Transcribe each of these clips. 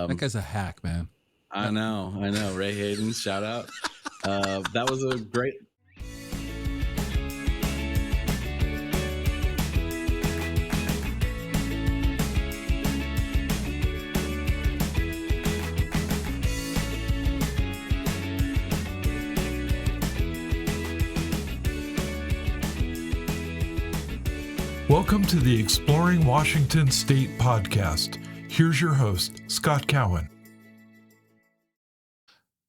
That guy's a hack, man. I know. Ray Hayden, shout out. That was a great. Welcome to the Exploring Washington State podcast. Here's your host, Scott Cowan.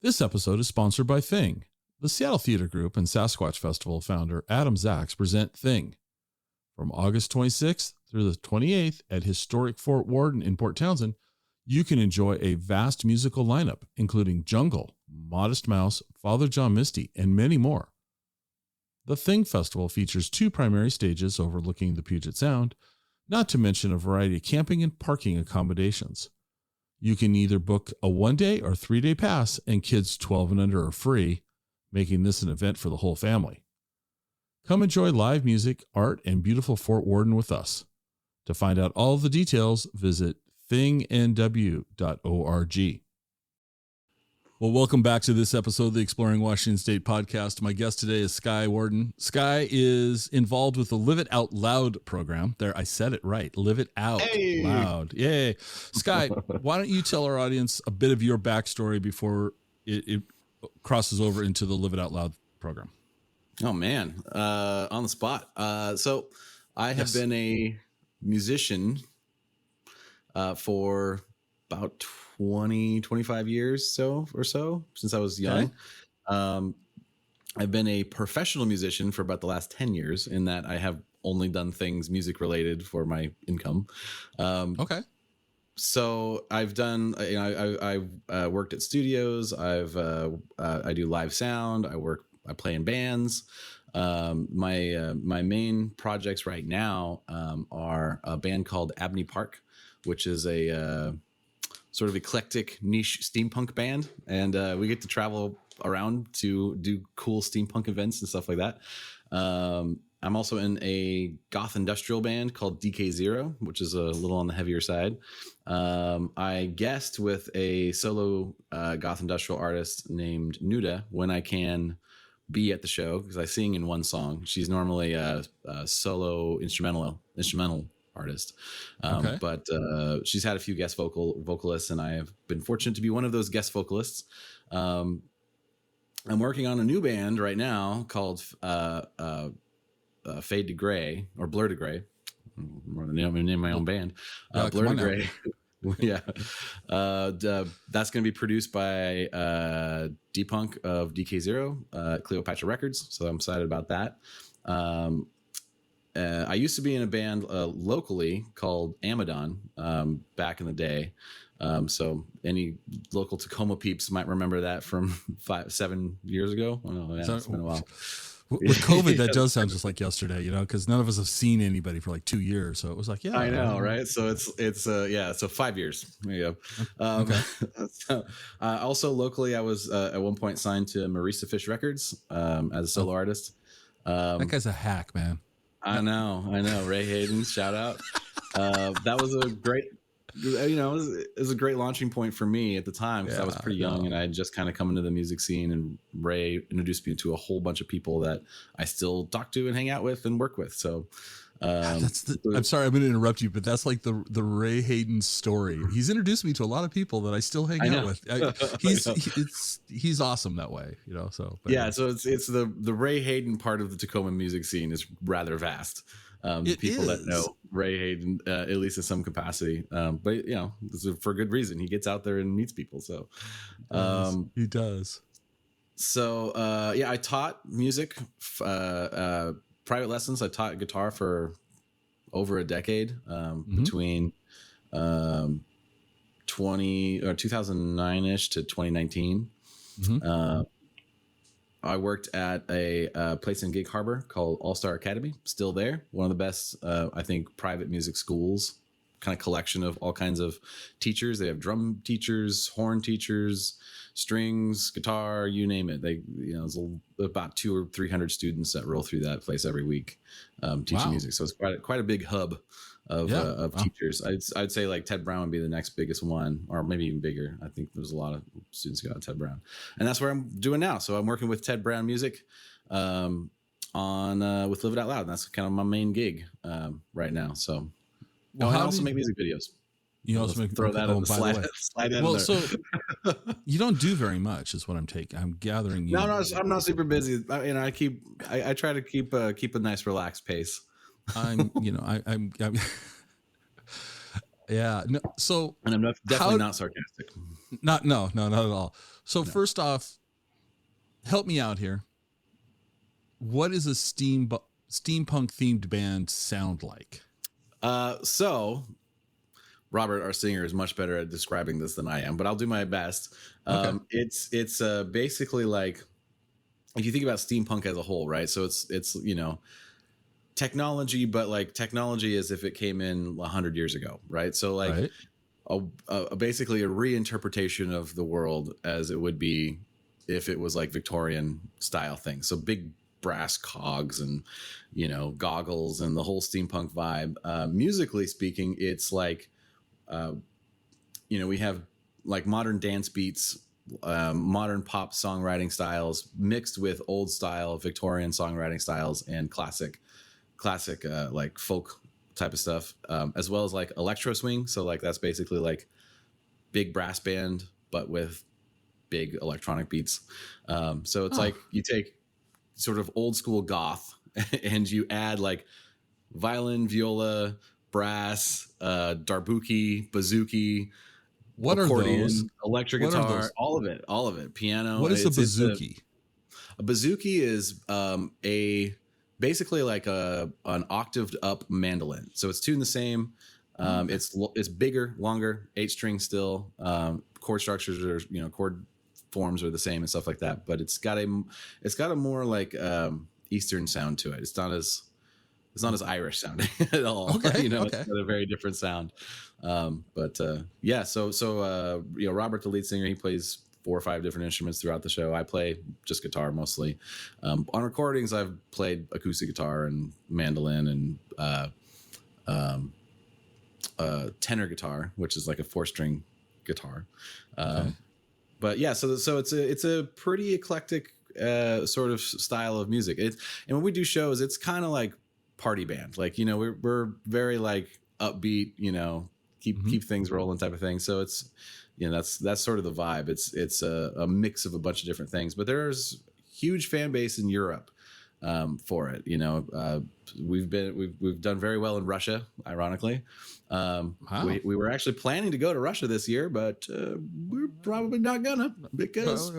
This episode is sponsored by Thing. The Seattle Theater Group and Sasquatch Festival founder Adam Zaks present Thing. From August 26th through the 28th at historic Fort Warden in Port Townsend, you can enjoy a vast musical lineup, including Jungle, Modest Mouse, Father John Misty, and many more. The Thing Festival features two primary stages overlooking the Puget Sound, not to mention a variety of camping and parking accommodations. You can either book a 1-day or 3-day pass, and kids 12 and under are free, making this an event for the whole family. Come enjoy live music, art, and beautiful Fort Warden with us. To find out all the details, visit thingnw.org. Well, welcome back to this episode of the Exploring Washington State podcast. My guest today is Skye, Warden. Skye is involved with the Live It Out Loud program. There, I said it right. Live It Out Loud. Yay. Skye, why don't you tell our audience a bit of your backstory before it crosses over into the Live It Out Loud program? Oh, man. On the spot. So I have been a musician for about 25 years or so since I was young. Okay. I've been a professional musician for about the last 10 years in that I have only done things music related for my income. Okay. So I've done, I've worked at studios. I do live sound. I play in bands. My main projects right now are a band called Abney Park, which is a sort of eclectic niche steampunk band, and we get to travel around to do cool steampunk events and stuff like that. I'm also in a goth industrial band called DK0, which is a little on the heavier side. I guest with a solo goth industrial artist named Nuda when I can be at the show, because I sing in one song. She's normally a solo instrumental artist. Okay. But she's had a few guest vocalists, and I have been fortunate to be one of those guest vocalists. I'm working on a new band right now called Fade to Gray, or Blur to Gray. More than name my own band. Blur to Gray. Yeah. That's going to be produced by D-Punk of DK0, Cleopatra Records. So I'm excited about that. I used to be in a band locally called Amadon back in the day. So any local Tacoma peeps might remember that from 5-7 years ago. Oh, yeah, it's been a while. With COVID, that does sound just like yesterday, because none of us have seen anybody for like 2 years. So it was like, yeah, I know, right? So it's so 5 years. There you go. Okay. So, also locally, I was at one point signed to Marisa Fish Records as a solo artist. That guy's a hack, man. I know. Ray Hayden, shout out. That was a great, it was a great launching point for me at the time, because I was pretty young and I had just kind of come into the music scene, and Ray introduced me to a whole bunch of people that I still talk to and hang out with and work with. So I'm sorry, I'm going to interrupt you, but that's like the Ray Hayden story. He's introduced me to a lot of people that I still hang out with. He's awesome that way, so. So it's the Ray Hayden part of the Tacoma music scene is rather vast. People that know Ray Hayden, at least in some capacity, but this is for good reason. He gets out there and meets people. So he does. So I taught music, private lessons. I taught guitar for over a decade, between 2009-ish to 2019. I worked at a place in Gig Harbor called All-Star Academy, still there. One of the best, I think, private music schools, kind of collection of all kinds of teachers. They have drum teachers, horn teachers, strings, guitar, you name it. There's about 200 or 300 students that roll through that place every week, teaching music. So it's quite a big hub of Wow. teachers. I'd say like Ted Brown would be the next biggest one, or maybe even bigger. I think there's a lot of students who got Ted Brown, and that's where I'm doing now. So I'm working with Ted Brown Music on with Live It Out Loud. And that's kind of my main gig right now. So Well, I also make music videos. You also make throw that in the by the way. slide in Well, there. so you don't do very much, is what I'm gathering. You. No, I'm not super busy. I try to keep a nice relaxed pace. I'm yeah. No, so And I'm definitely not sarcastic. Not at all. So first off, help me out here. What is a steampunk themed band sound like? So Robert, our singer, is much better at describing this than I am, but I'll do my best. Okay. It's basically like, if you think about steampunk as a whole, right? So it's technology, but like technology as if it came in 100 years ago, right? So like basically a reinterpretation of the world as it would be if it was like Victorian style thing. So big brass cogs and goggles and the whole steampunk vibe. Musically speaking, it's like we have like modern dance beats, modern pop songwriting styles mixed with old style Victorian songwriting styles and classic like folk type of stuff, as well as like electro swing. So like that's basically like big brass band but with big electronic beats. So it's like you take sort of old school goth and you add like violin, viola, brass, darbuki, bouzouki, what accordion, are those? electric guitar, all of it, piano. What is a bouzouki? A bouzouki is basically like an octaved up mandolin. So it's tuned the same. It's bigger, longer, 8-string still. Chord structures are chord forms are the same and stuff like that. But it's got a more like Eastern sound to it. It's not as Irish sounding at all. Okay. It's got a very different sound. So Robert, the lead singer, he plays 4 or 5 different instruments throughout the show. I play just guitar mostly. On recordings, I've played acoustic guitar and mandolin and tenor guitar, which is like a 4-string guitar. Okay. But yeah, so it's a pretty eclectic sort of style of music. And when we do shows, it's kind of like party band. Like we're very like upbeat. Keep things rolling type of thing. So it's that's sort of the vibe. It's a mix of a bunch of different things. But there's huge fan base in Europe for it. We've done very well in Russia, ironically. Wow. We were actually planning to go to Russia this year, but we're probably not gonna because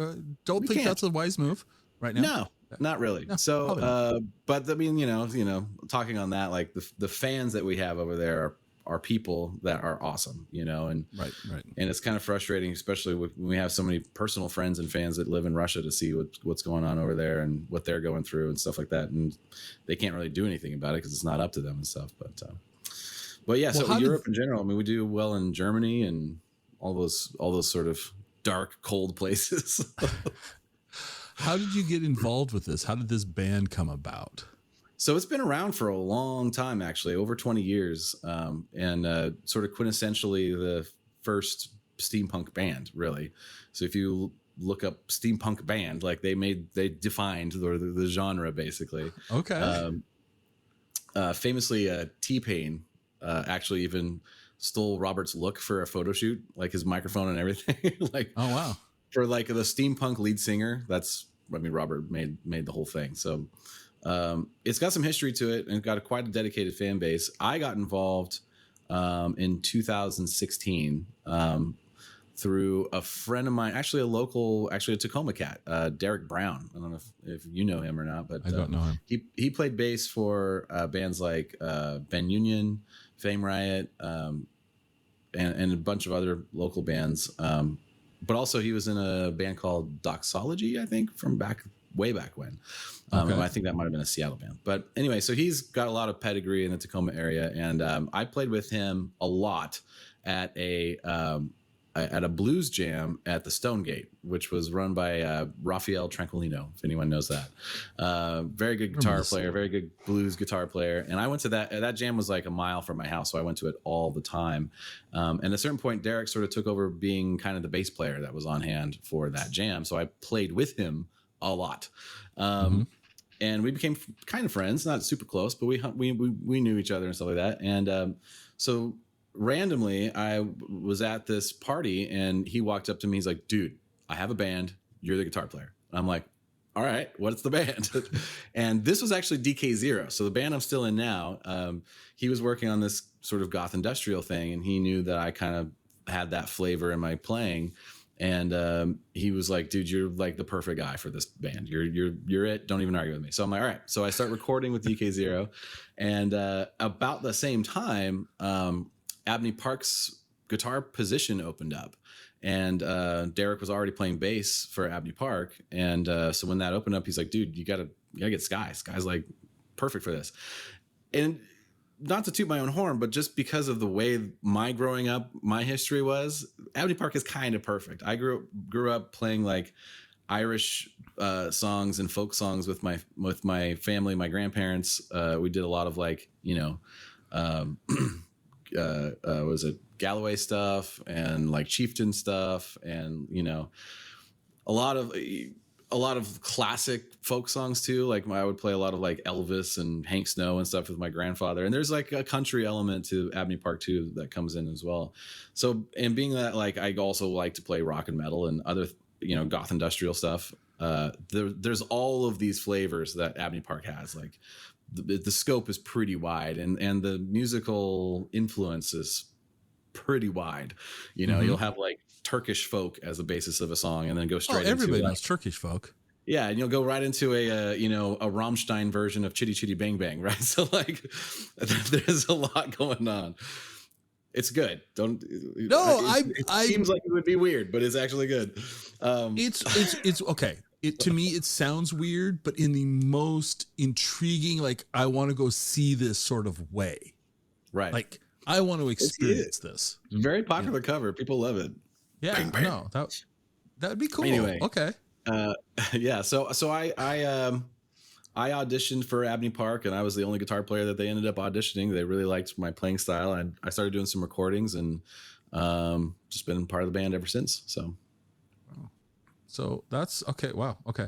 don't think that's a wise move right now. No, not really. No, so, but I mean, talking on that, like the fans that we have over there are people that are awesome, and right. And it's kind of frustrating, especially when we have so many personal friends and fans that live in Russia, to see what's going on over there and what they're going through and stuff like that. And they can't really do anything about it because it's not up to them and stuff. But yeah, so Europe in general, I mean, we do well in Germany and all those sort of dark, cold places. How did you get involved with this? How did this band come about? So it's been around for a long time, actually, over 20 years, and sort of quintessentially the first steampunk band, really. So if you look up steampunk band, like they defined the genre, basically. Okay. Famously, T-Pain actually even stole Robert's look for a photo shoot, like his microphone and everything. Like, oh wow. For like the steampunk lead singer, Robert made the whole thing. So it's got some history to it and got quite a dedicated fan base. I got involved in 2016 through a friend of mine, actually a Tacoma cat, Derek Brown. I don't know if you know him or not, but I don't know him. He played bass for bands like Ben Union, Fame Riot, and a bunch of other local bands. But also he was in a band called Doxology, I think, from way back when. Okay. I think that might have been a Seattle band. But anyway, so he's got a lot of pedigree in the Tacoma area. And I played with him a lot at at a blues jam at the Stonegate, which was run by Raphael Tranquilino, if anyone knows that. Very good guitar player, very good blues guitar player. And I went to that jam was like a mile from my house, so I went to it all the time. And at a certain point, Derek sort of took over being kind of the bass player that was on hand for that jam. So I played with him a lot. And we became kind of friends, not super close, but we knew each other and stuff like that. And so randomly, I was at this party and he walked up to me. He's like, dude, I have a band. You're the guitar player. I'm like, all right, what's the band? And this was actually DK0. So the band I'm still in now, he was working on this sort of goth industrial thing. And he knew that I kind of had that flavor in my playing. And he was like, dude, you're like the perfect guy for this band. You're it. Don't even argue with me. So I'm like, all right. So I start recording with DK0. And about the same time, Abney Park's guitar position opened up. And Derek was already playing bass for Abney Park. And so when that opened up, he's like, dude, you gotta get Skye. Skye's like perfect for this. And not to toot my own horn, but just because of the way my growing up, my history was, Abney Park is kind of perfect. I grew up playing like Irish songs and folk songs with my family, my grandparents. We did a lot of like, was it Galloway stuff and like chieftain stuff, and a lot of classic folk songs too. Like I would play a lot of like Elvis and Hank Snow and stuff with my grandfather. And there's like a country element to Abney Park too that comes in as well. So, and being that like I also like to play rock and metal and other goth industrial stuff. There's all of these flavors that Abney Park has. Like the scope is pretty wide, and the musical influence is pretty wide. You'll have like Turkish folk as a basis of a song, and then go straight. Everybody into knows Turkish folk. Yeah, and you'll go right into a Rammstein version of Chitty Chitty Bang Bang, right? So like, there's a lot going on. It's good. It seems like it would be weird, but it's actually good. It's okay. To me, it sounds weird, but in the most intriguing, like I want to go see this sort of way, right? Like I want to experience this. Very popular cover. People love it. Yeah, bang, bang. No, that would be cool. Anyway, okay. Yeah. So I auditioned for Abney Park, and I was the only guitar player that they ended up auditioning. They really liked my playing style, and I started doing some recordings, and just been part of the band ever since. So that's okay. Wow. Okay.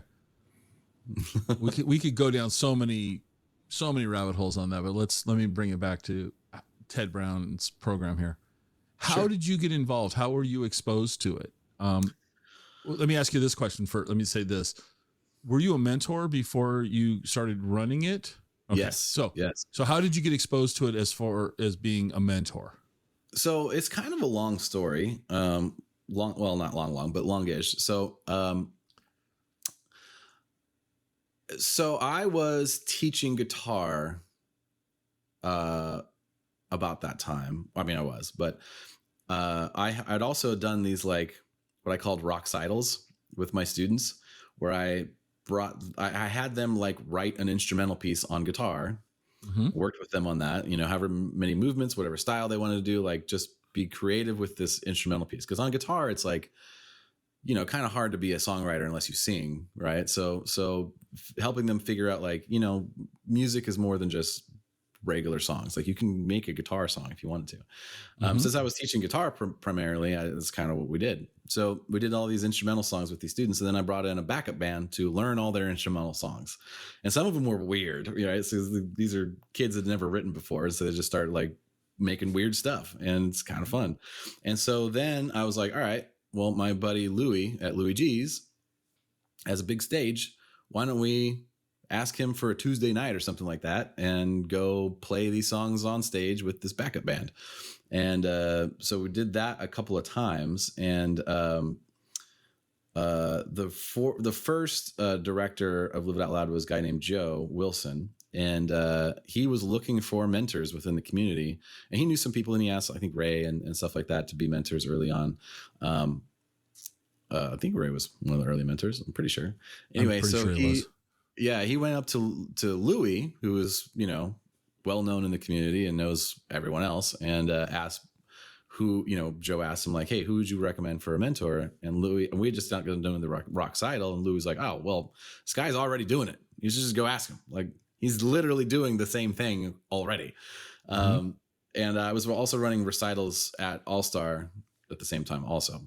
we could go down so many rabbit holes on that, but let me bring it back to Ted Brown's program here. How did you get involved? How were you exposed to it? Let me ask you this question first. Let me say this. Were you a mentor before you started running it? Okay. Yes. Yes. So how did you get exposed to it as far as being a mentor? So it's kind of a long story. Not long, but longish. So I was teaching guitar about that time. I mean, I was, but I'd also done these like what I called rock recitals with my students, where I had them like write an instrumental piece on guitar, worked with them on that, however many movements, whatever style they wanted to do, like just be creative with this instrumental piece. Because on guitar, it's like, kind of hard to be a songwriter unless you sing, right? So helping them figure out like, music is more than just regular songs. Like you can make a guitar song if you wanted to. Since I was teaching guitar primarily, that's kind of what we did. So we did all these instrumental songs with these students, and then I brought in a backup band to learn all their instrumental songs. And some of them were weird, right? So these are kids that had never written before, so they just started like making weird stuff, and it's kind of fun. And so then I was like, all right, well, my buddy Louie at Louie G's has a big stage. Why don't we ask him for a Tuesday night or something like that and go play these songs on stage with this backup band? And so we did that a couple of times. And the first director of Live It Out Loud was a guy named Joe Wilson. And he was looking for mentors within the community, and he knew some people, and he asked, I think, Ray and stuff like that to be mentors early on. I think Ray was one of the early mentors. I'm pretty sure. Anyway, so he went up to Louie, who is, well known in the community and knows everyone else, and asked who, Joe asked him like, hey, who would you recommend for a mentor? And Louis, and we just not going to do the rock sidle. And Louis was like, oh, well, Skye's already doing it. You should just go ask him. Like, he's literally doing the same thing already. And I was also running recitals at All Star at the same time also.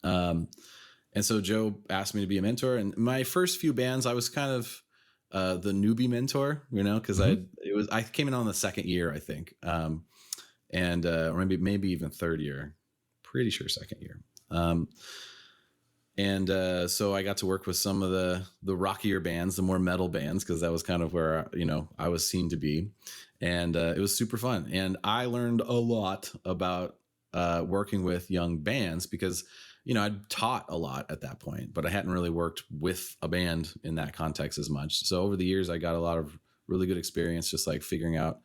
And so Joe asked me to be a mentor. And my first few bands, I was kind of the newbie mentor, because I came in on the second year, I think. Or maybe even third year, pretty sure second year. So I got to work with some of the rockier bands, the more metal bands, because that was kind of where, I was seen to be. And it was super fun. And I learned a lot about working with young bands because, I'd taught a lot at that point, but I hadn't really worked with a band in that context as much. So over the years, I got a lot of really good experience, just like figuring out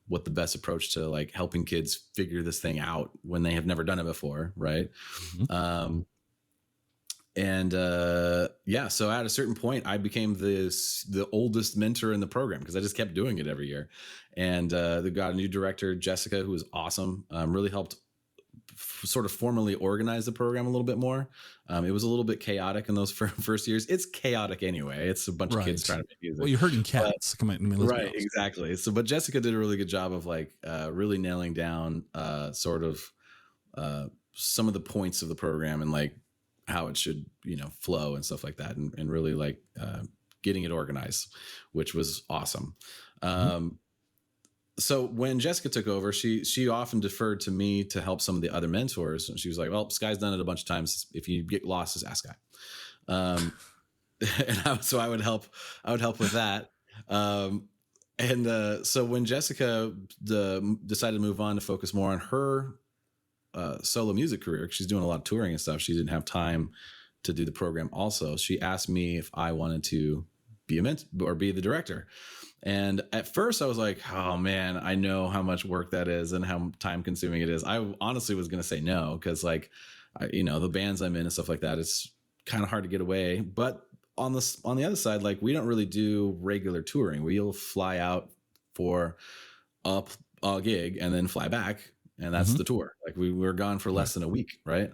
what the best approach to like helping kids figure this thing out when they have never done it before. Right. So at a certain point, I became the oldest mentor in the program because I just kept doing it every year. And they got a new director, Jessica, who was awesome. Really helped sort of formally organize the program a little bit more. It was a little bit chaotic in those first years. It's chaotic anyway. It's a bunch of kids trying to make music. Well, you're hurting cats. Come on, right, exactly. So, but Jessica did a really good job of like really nailing down sort of some of the points of the program and like how it should, flow and stuff like that, and really like getting it organized, which was awesome. So when Jessica took over, she often deferred to me to help some of the other mentors. And she was like, well, Skye's done it a bunch of times. If you get lost, just ask Skye. So I would help with that. So when Jessica decided to move on to focus more on her solo music career, she's doing a lot of touring and stuff, she didn't have time to do the program also. She asked me if I wanted to be a mentor or be the director. And at first I was like, oh man, I know how much work that is and how time consuming it is. I honestly was going to say no, because like, the bands I'm in and stuff like that, it's kind of hard to get away. But on the other side, like we don't really do regular touring. We'll fly out for a gig and then fly back. And that's the tour. Like we're gone for less than a week. Right.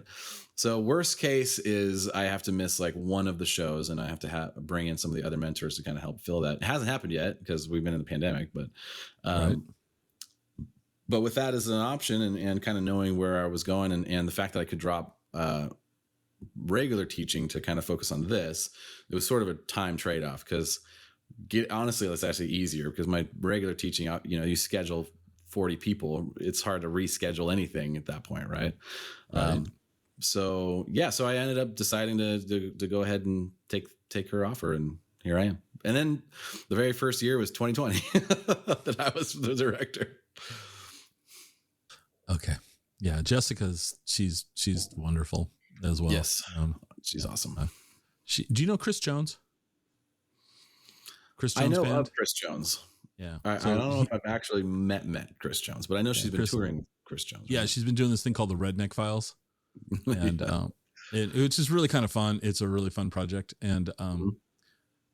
So worst case is I have to miss like one of the shows and I have to bring in some of the other mentors to kind of help fill that. It hasn't happened yet because we've been in the pandemic, but with that as an option and kind of knowing where I was going and the fact that I could drop regular teaching to kind of focus on this, it was sort of a time trade-off because honestly, it's actually easier because my regular teaching, you schedule 40 people. It's hard to reschedule anything at that point. Right. So I ended up deciding to go ahead and take her offer, and here I am. And then the very first year was 2020 that I was the director. Okay. Yeah. she's wonderful as well. Yes. She's awesome. Do you know Chris Jones? Chris Jones I know band? of Chris Jones. Yeah. I don't know if I've actually met Chris Jones, but I know she's been touring Chris Jones. Yeah. She's been doing this thing called the Redneck Files. And it's just really kind of fun. It's a really fun project. And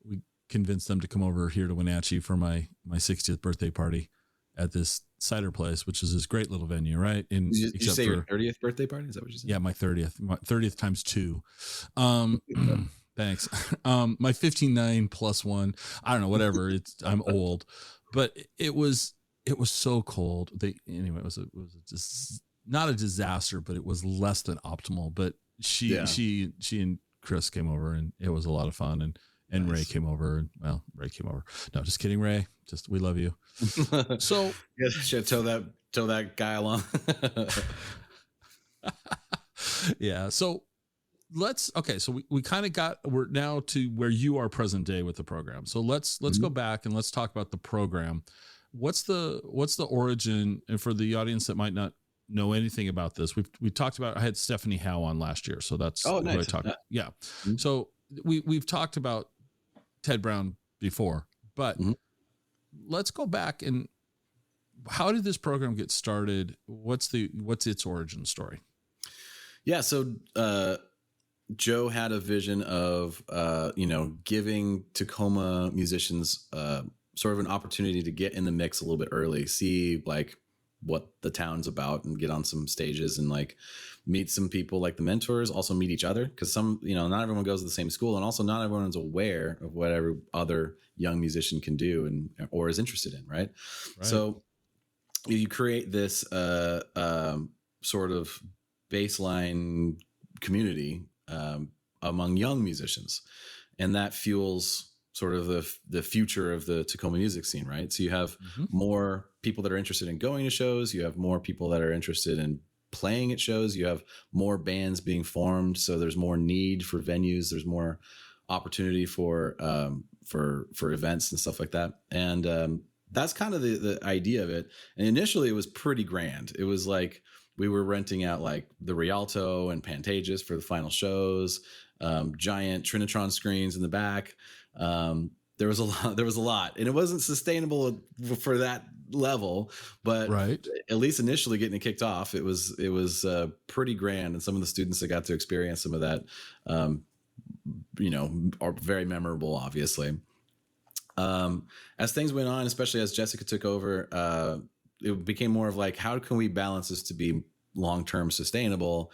we convinced them to come over here to Wenatchee for my 60th birthday party at this cider place, which is this great little venue, right? Did you say your 30th birthday party? Is that what you said? Yeah, my 30th times 2. Thanks. My 59 plus 1. I don't know, whatever. I'm old, but it was so cold. It was just not a disaster, but it was less than optimal. But she and Chris came over, and it was a lot of fun. And nice. Ray came over. Ray came over. No, just kidding, Ray. Just we love you. So yes, should tow that guy along. Yeah. So we kind of we're now to where you are present day with the program. So let's go back and let's talk about the program. What's the origin? And for the audience that might not know anything about this, we talked about, I had Stephanie Howe on last year. So that's nice. what I talked about. Yeah. Mm-hmm. So we've talked about Ted Brown before, but let's go back and how did this program get started? What's its origin story? Yeah. So, Joe had a vision of, giving Tacoma musicians, sort of an opportunity to get in the mix a little bit early, see like what the town's about and get on some stages and like meet some people like the mentors, also meet each other. Cause some, not everyone goes to the same school, and also not everyone's aware of what every other young musician can do or is interested in. Right. So you create this, sort of baseline community, among young musicians, and that fuels sort of the future of the Tacoma music scene, right? So you have more people that are interested in going to shows. You have more people that are interested in playing at shows. You have more bands being formed. So there's more need for venues. There's more opportunity for events and stuff like that. And that's kind of the idea of it. And initially it was pretty grand. It was like we were renting out like the Rialto and Pantages for the final shows, giant Trinitron screens in the back. There was a lot, and it wasn't sustainable for that level, but at least initially getting it kicked off, it was pretty grand. And some of the students that got to experience some of that, are very memorable, obviously. As things went on, especially as Jessica took over, it became more of like, how can we balance this to be long-term sustainable?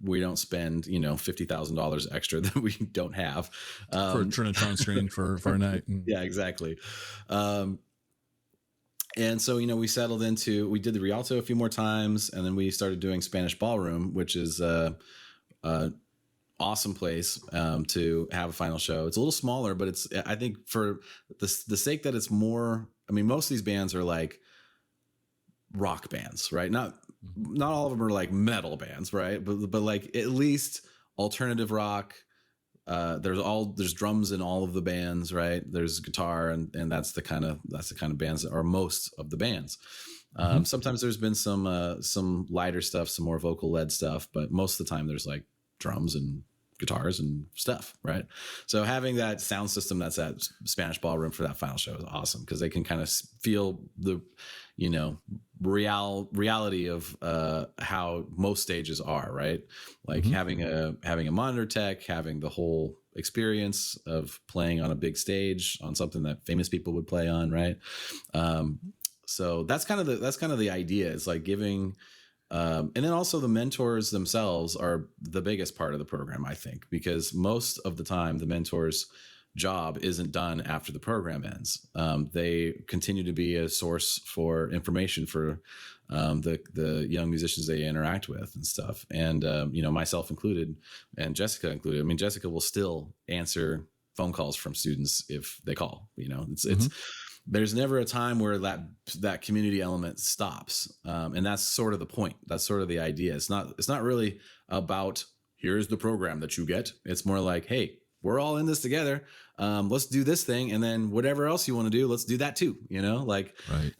We don't spend, $50,000 extra that we don't have for a Trinitron screen for a night. Yeah, exactly. And so, we settled into, we did the Rialto a few more times, and then we started doing Spanish Ballroom, which is awesome place to have a final show. It's a little smaller, but it's, I think, for the sake that it's more, most of these bands are like rock bands, right? Not all of them are like metal bands, right? But like at least alternative rock. There's drums in all of the bands, right? There's guitar, and that's the kind of bands that are most of the bands. Sometimes there's been some lighter stuff, some more vocal led stuff, but most of the time there's like drums and guitars and stuff, right? So having that sound system that's at Spanish Ballroom for that final show is awesome, because they can kind of feel the reality of how most stages are, right? Like having a monitor tech, having the whole experience of playing on a big stage on something that famous people would play on, right? So that's kind of the idea. It's like giving, and then also the mentors themselves are the biggest part of the program, I think, because most of the time the mentors' job isn't done after the program ends. They continue to be a source for information for the young musicians they interact with and stuff. And, myself included and Jessica included. Jessica will still answer phone calls from students if they call. It's there's never a time where that community element stops. And that's sort of the point. That's sort of the idea. It's not really about, here's the program that you get. It's more like, hey, we're all in this together. Let's do this thing. And then whatever else you want to do, let's do that too, right.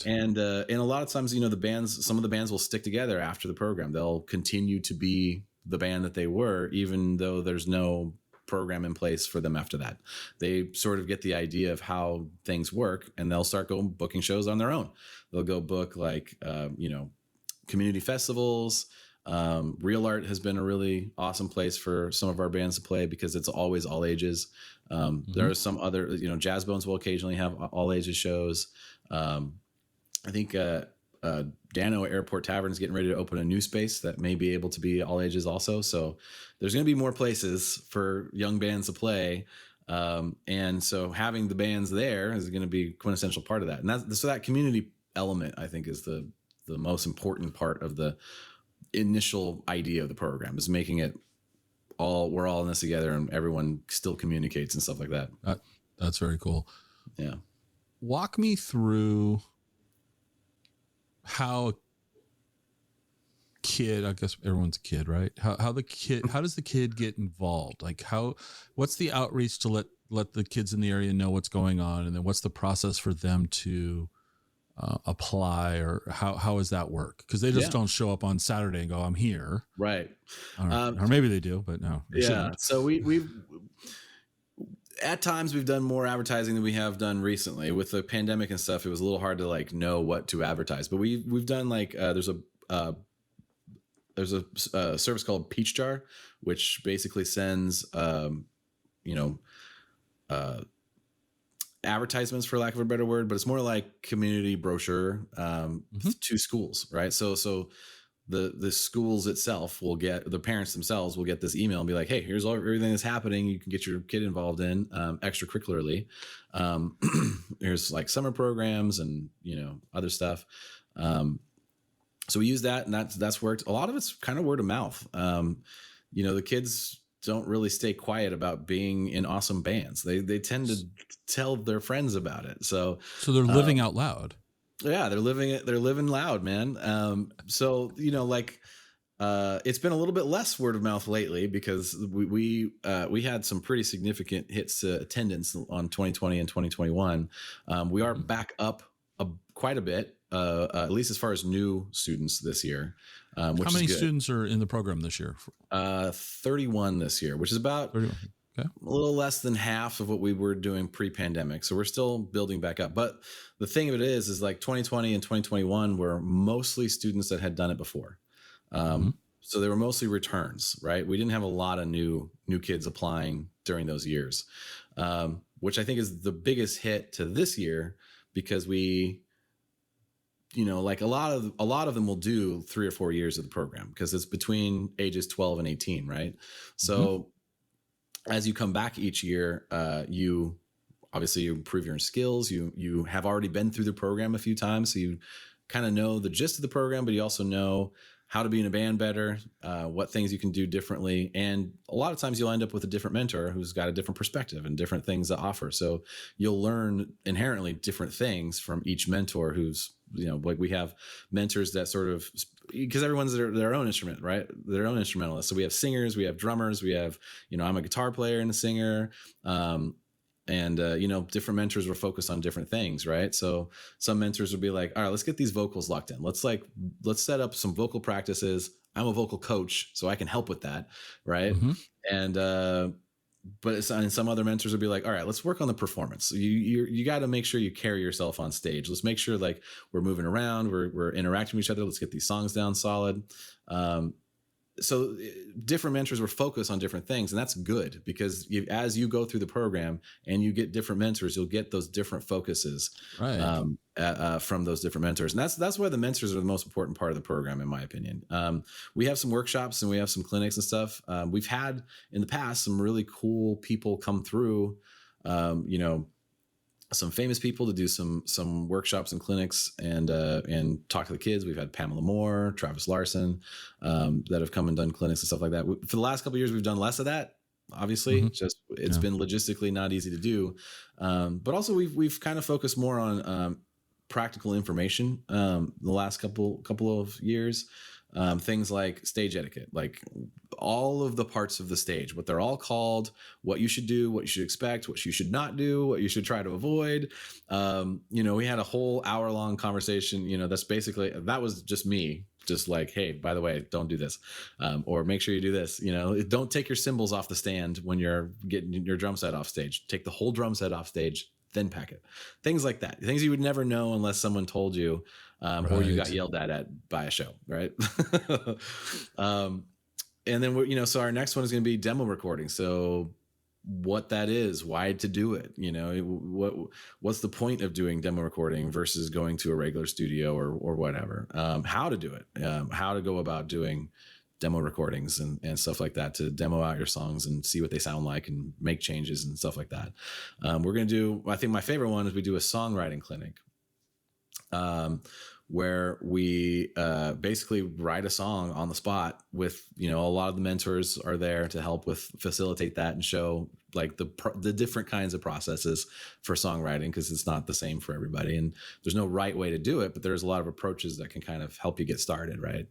And a lot of times, some of the bands will stick together after the program. They'll continue to be the band that they were, even though there's no program in place for them after that. They sort of get the idea of how things work, and they'll start going booking shows on their own. They'll go book like, community festivals. Real Art has been a really awesome place for some of our bands to play, because it's always all ages. There are some other, Jazz Bones will occasionally have all ages shows. I think Dano Airport Tavern is getting ready to open a new space that may be able to be all ages also. So there's going to be more places for young bands to play. And so having the bands there is going to be a quintessential part of that. And so that community element, I think, is the most important part of the initial idea of the program, is making it we're all in this together, and everyone still communicates and stuff like that. That's very cool. Yeah. Walk me through how a kid, I guess everyone's a kid, right? How does the kid get involved? Like what's the outreach to let the kids in the area know what's going on? And then what's the process for them to apply, or how does that work? Because they just don't show up on Saturday and go, I'm here. Right. Or maybe they do, but no. Shouldn't. So we've at times we've done more advertising than we have done recently. With the pandemic and stuff, it was a little hard to know what to advertise. But we've done there's a service called Peach Jar, which basically sends advertisements, for lack of a better word, but it's more like community brochure Mm-hmm. to schools, right? So the schools itself will get, the parents themselves will get this email and be like, hey, here's everything that's happening. You can get your kid involved in extracurricularly. Here's like summer programs and, you know, other stuff. So we use that, and that's worked. A lot of it's kind of word of mouth. You know, the kids don't really stay quiet about being in awesome bands. They tend to tell their friends about it. So they're living out loud. Yeah, they're living it. They're living loud, man. So, you know, like, it's been a little bit less word of mouth lately because we had some pretty significant hits to attendance on 2020 and 2021. We are back up quite a bit, at least as far as new students this year. Which How many is good. students are in the program this year? 31 this year, which is about 31. Okay. a little less than half of what we were doing pre-pandemic. So we're still building back up. But the thing of it is like 2020 and 2021 were mostly students that had done it before. So they were mostly returns, right? We didn't have a lot of new kids applying during those years, which I think is the biggest hit to this year because we, you know, like a lot of them will do 3 or 4 years of the program because it's between ages 12 and 18, right? So as you come back each year, you obviously improve your skills. You have already been through the program a few times, so you kind of know the gist of the program, but you also know how to be in a band better, what things you can do differently. And a lot of times you'll end up with a different mentor who's got a different perspective and different things to offer. So you'll learn inherently different things from each mentor who's, you know, like we have mentors that sort of, because everyone's their own instrument, right? Their own instrumentalist. So we have singers, we have drummers, we have, you know, I'm a guitar player and a singer. You know, different mentors were focused on different things, right? So some mentors would be like, all right, let's get these vocals locked in. Let's set up some vocal practices. I'm a vocal coach, so I can help with that, right? And some other mentors would be like, all right, let's work on the performance. You got to make sure you carry yourself on stage. Let's make sure like we're moving around, we're interacting with each other. Let's get these songs down solid. So different mentors were focused on different things, and that's good because as you go through the program and you get different mentors, you'll get those different focuses from those different mentors. And that's why the mentors are the most important part of the program, in my opinion. We have some workshops and we have some clinics and stuff. We've had in the past some really cool people come through, you know, some famous people to do some workshops and clinics and talk to the kids. We've had Pamela Moore, Travis Larson, that have come and done clinics and stuff like that. For the last couple of years, we've done less of that. Obviously, it's been logistically not easy to do. But also we've kind of focused more on practical information the last couple of years. Things like stage etiquette, like all of the parts of the stage, what they're all called, what you should do, what you should expect, what you should not do, what you should try to avoid. You know, we had a whole hour-long conversation, you know, that was just me, just like, hey, by the way, don't do this. Or make sure you do this, you know, don't take your cymbals off the stand when you're getting your drum set off stage. Take the whole drum set off stage, then pack it. Things like that. Things you would never know unless someone told you. Or you got yelled at by a show, right? And then you know, so our next one is going to be demo recording. So what that is, why to do it, you know, what's the point of doing demo recording versus going to a regular studio or whatever, how to do it, how to go about doing demo recordings and stuff like that, to demo out your songs and see what they sound like and make changes and stuff like that. We're going to do, I think my favorite one is we do a songwriting clinic. Where we basically write a song on the spot with, you know, a lot of the mentors are there to help with facilitate that and show like the different kinds of processes for songwriting, because it's not the same for everybody and there's no right way to do it, but there's a lot of approaches that can kind of help you get started, right?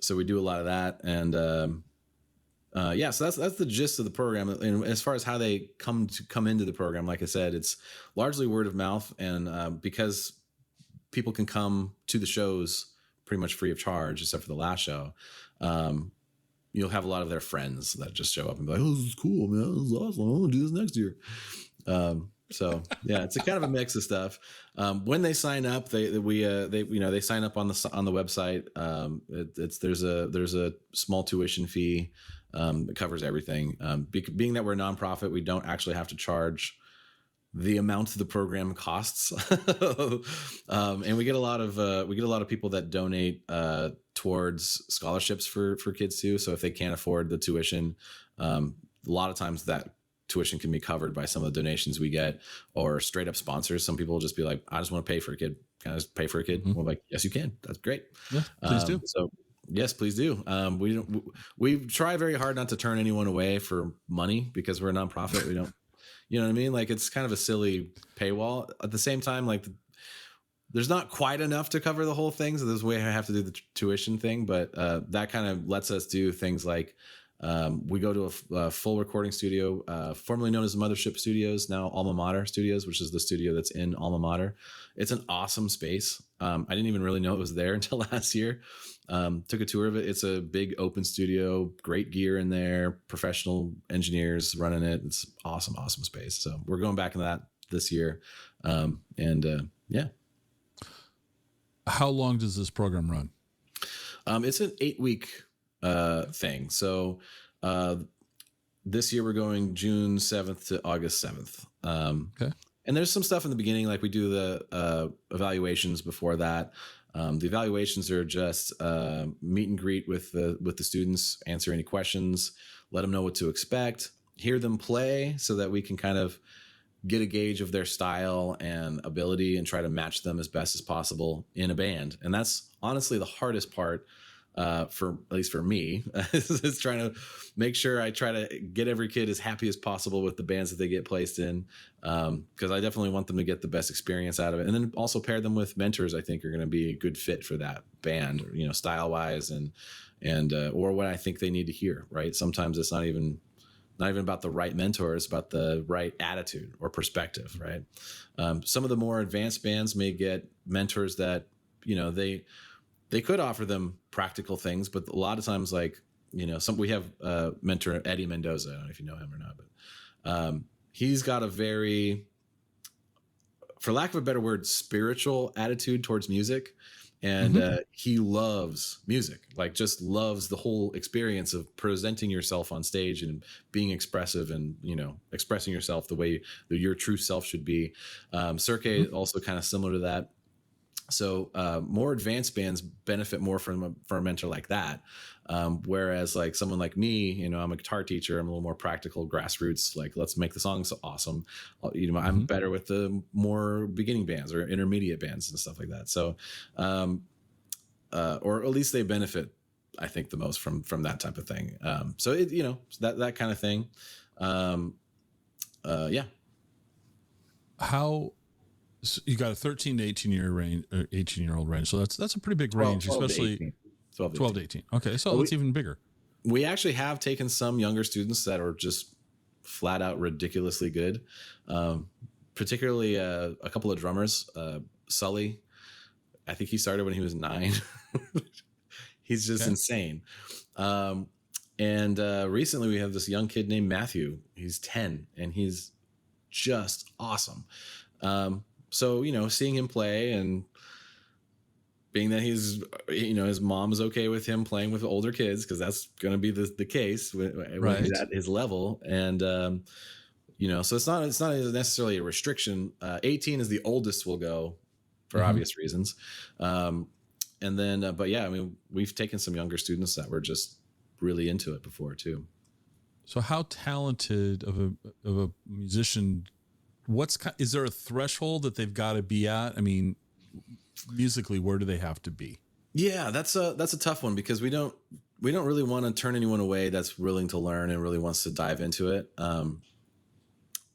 So we do a lot of that, and so that's the gist of the program. And as far as how they come into the program, like I said, it's largely word of mouth, and because people can come to the shows pretty much free of charge, except for the last show. You'll have a lot of their friends that just show up and be like, "Oh, this is cool, man. This is awesome. I want to do this next year." So yeah, it's a kind of a mix of stuff. When they sign up, they sign up on the website. There's a small tuition fee that covers everything. Being that we're a nonprofit, we don't actually have to charge the amount the program costs. And we get a lot of people that donate towards scholarships for kids too. So if they can't afford the tuition, a lot of times that tuition can be covered by some of the donations we get, or straight up sponsors. Some people will just be like, I just want to pay for a kid. Can I just pay for a kid? We're like, yes, you can. That's great. Yeah, please do. So yes, please do. We try very hard not to turn anyone away for money because we're a nonprofit. We don't, you know what I mean? Like, it's kind of a silly paywall. At the same time, like, there's not quite enough to cover the whole thing. So there's a way I have to do the tuition thing, but that kind of lets us do things like we go to a full recording studio, formerly known as Mothership Studios, now Alma Mater Studios, which is the studio that's in Alma Mater. It's an awesome space. I didn't even really know it was there until last year. Took a tour of it. It's a big open studio, great gear in there, professional engineers running it. It's awesome space. So we're going back into that this year. Yeah. How long does this program run? It's an 8-week thing. So this year we're going June 7th to August 7th. Okay. And there's some stuff in the beginning, like we do the evaluations before that. The evaluations are just meet and greet with the students, answer any questions, let them know what to expect, hear them play so that we can kind of get a gauge of their style and ability and try to match them as best as possible in a band. And that's honestly the hardest part for at least for me is trying to make sure I try to get every kid as happy as possible with the bands that they get placed in. Cause I definitely want them to get the best experience out of it. And then also pair them with mentors I think are going to be a good fit for that band, you know, style wise and or what I think they need to hear. Right. Sometimes it's not even about the right mentor. It's about the right attitude or perspective. Right. Some of the more advanced bands may get mentors that, you know, they could offer them practical things, but a lot of times, like, you know, we have mentor Eddie Mendoza. I don't know if you know him or not, but he's got a very, for lack of a better word, spiritual attitude towards music. And he loves music, like just loves the whole experience of presenting yourself on stage and being expressive and, you know, expressing yourself the way that your true self should be. Cirque also kind of similar to that. So more advanced bands benefit more from a mentor like that. Whereas like someone like me, you know, I'm a guitar teacher. I'm a little more practical, grassroots, like let's make the songs awesome. You know, I'm better with the more beginning bands or intermediate bands and stuff like that. So, or at least they benefit, I think, the most from that type of thing. So it, you know, that kind of thing. Yeah. So you got a 13 to 18-year-old range. So that's a pretty big range, 12 especially 12 to 18. Okay. So well, it's even bigger. We actually have taken some younger students that are just flat out ridiculously good. Particularly a couple of drummers, Sully. I think he started when he was 9. He's just insane. And recently we have this young kid named Matthew. He's 10 and he's just awesome. So, you know, seeing him play and being that he's, you know, his mom's okay with him playing with older kids, because that's going to be the case when he's at his level. And, you know, so it's not necessarily a restriction. 18 is the oldest we'll go for obvious reasons. And then, but yeah, I mean, we've taken some younger students that were just really into it before too. So how talented of a musician, is there a threshold that they've got to be at? I mean, musically, where do they have to be? Yeah, that's a tough one, because we don't really want to turn anyone away that's willing to learn and really wants to dive into it.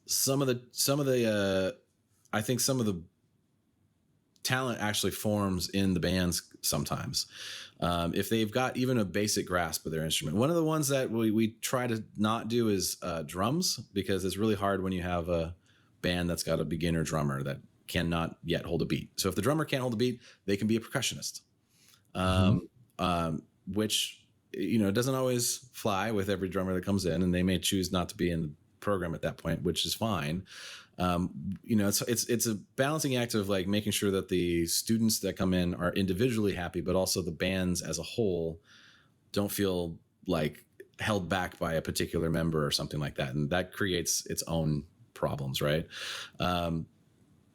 Some of the I think some of the talent actually forms in the bands sometimes. If they've got even a basic grasp of their instrument. One of the ones that we try to not do is drums, because it's really hard when you have a band that's got a beginner drummer that cannot yet hold a beat. So if the drummer can't hold a beat, they can be a percussionist, which, you know, doesn't always fly with every drummer that comes in, and they may choose not to be in the program at that point, which is fine. You know, it's a balancing act of like making sure that the students that come in are individually happy, but also the bands as a whole don't feel like held back by a particular member or something like that. And that creates its own problems, right?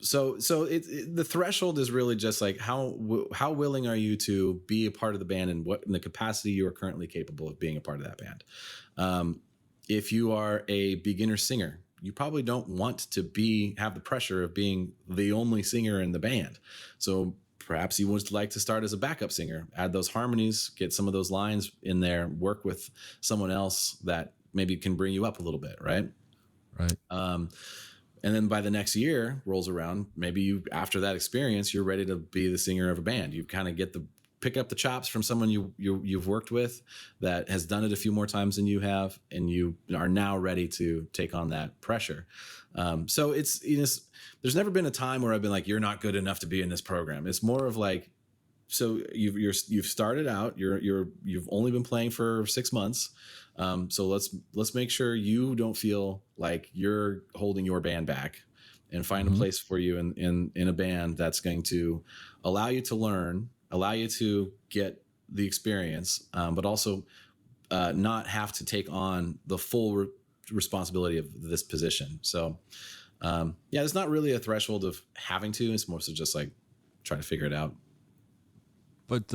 So the threshold is really just like how willing are you to be a part of the band, and what in the capacity you are currently capable of being a part of that band. If you are a beginner singer, you probably don't want to have the pressure of being the only singer in the band. So perhaps you would like to start as a backup singer, add those harmonies, get some of those lines in there, work with someone else that maybe can bring you up a little bit, right? Right. And then by the next year rolls around, maybe after that experience, you're ready to be the singer of a band. You kind of pick up the chops from someone you've worked with that has done it a few more times than you have, and you are now ready to take on that pressure. So it's, there's never been a time where I've been like, you're not good enough to be in this program. It's more of like, so you've started out, you've only been playing for 6 months. So let's make sure you don't feel like you're holding your band back, and find a place for you in a band that's going to allow you to learn, allow you to get the experience, but also not have to take on the full responsibility of this position. So it's not really a threshold of having to. It's more so just like trying to figure it out. But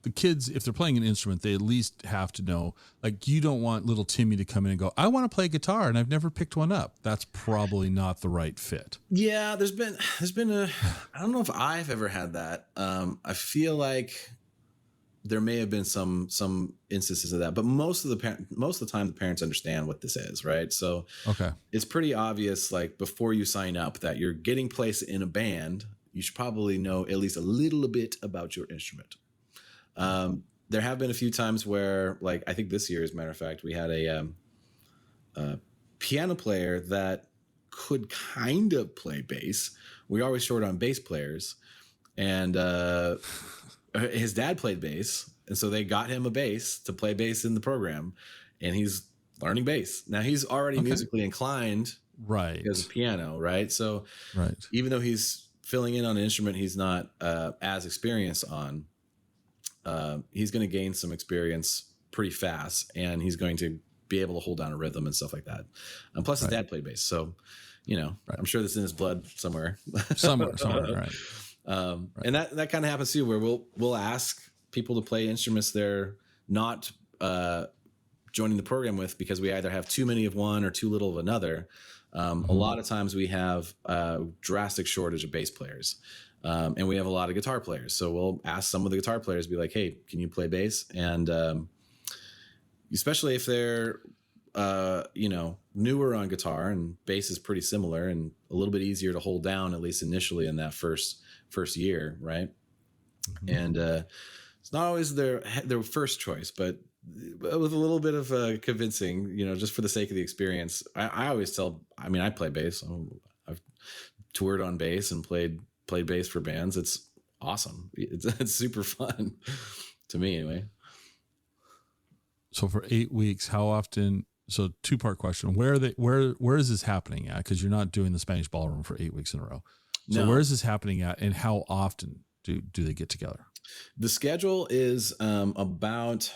the kids, if they're playing an instrument, they at least have to know, like, you don't want little Timmy to come in and go, I want to play guitar and I've never picked one up. That's probably not the right fit. Yeah. There's been I don't know if I've ever had that. I feel like there may have been some instances of that, but most of the time the parents understand what this is, right? So okay, it's pretty obvious, like, before you sign up that you're getting placed in a band, you should probably know at least a little bit about your instrument. There have been a few times where, like, I think this year, as a matter of fact, we had a piano player that could kind of play bass. We always short on bass players, and his dad played bass, and so they got him a bass to play bass in the program, and he's learning bass. Now he's already musically inclined, right? Because of piano, right? So even though he's filling in on an instrument he's not as experienced on, he's going to gain some experience pretty fast, and he's going to be able to hold down a rhythm and stuff like that. And plus his dad played bass. So, I'm sure that's in his blood somewhere. somewhere. Right. And that kind of happens too, where we'll ask people to play instruments they're not joining the program with, because we either have too many of one or too little of another. A lot of times we have a drastic shortage of bass players. And we have a lot of guitar players. So we'll ask some of the guitar players, be like, hey, can you play bass? And especially if they're, newer on guitar, and bass is pretty similar and a little bit easier to hold down, at least initially in that first year. Right. And it's not always their first choice, but with a little bit of convincing, just for the sake of the experience. I always tell, I play bass. I've toured on bass and played bass for bands. It's awesome. It's super fun to me anyway. So for 8 weeks, how often? So 2-part question: where is this happening at? Because you're not doing the Spanish Ballroom for 8 weeks in a row. So where is this happening at, and how often do they get together? The schedule is about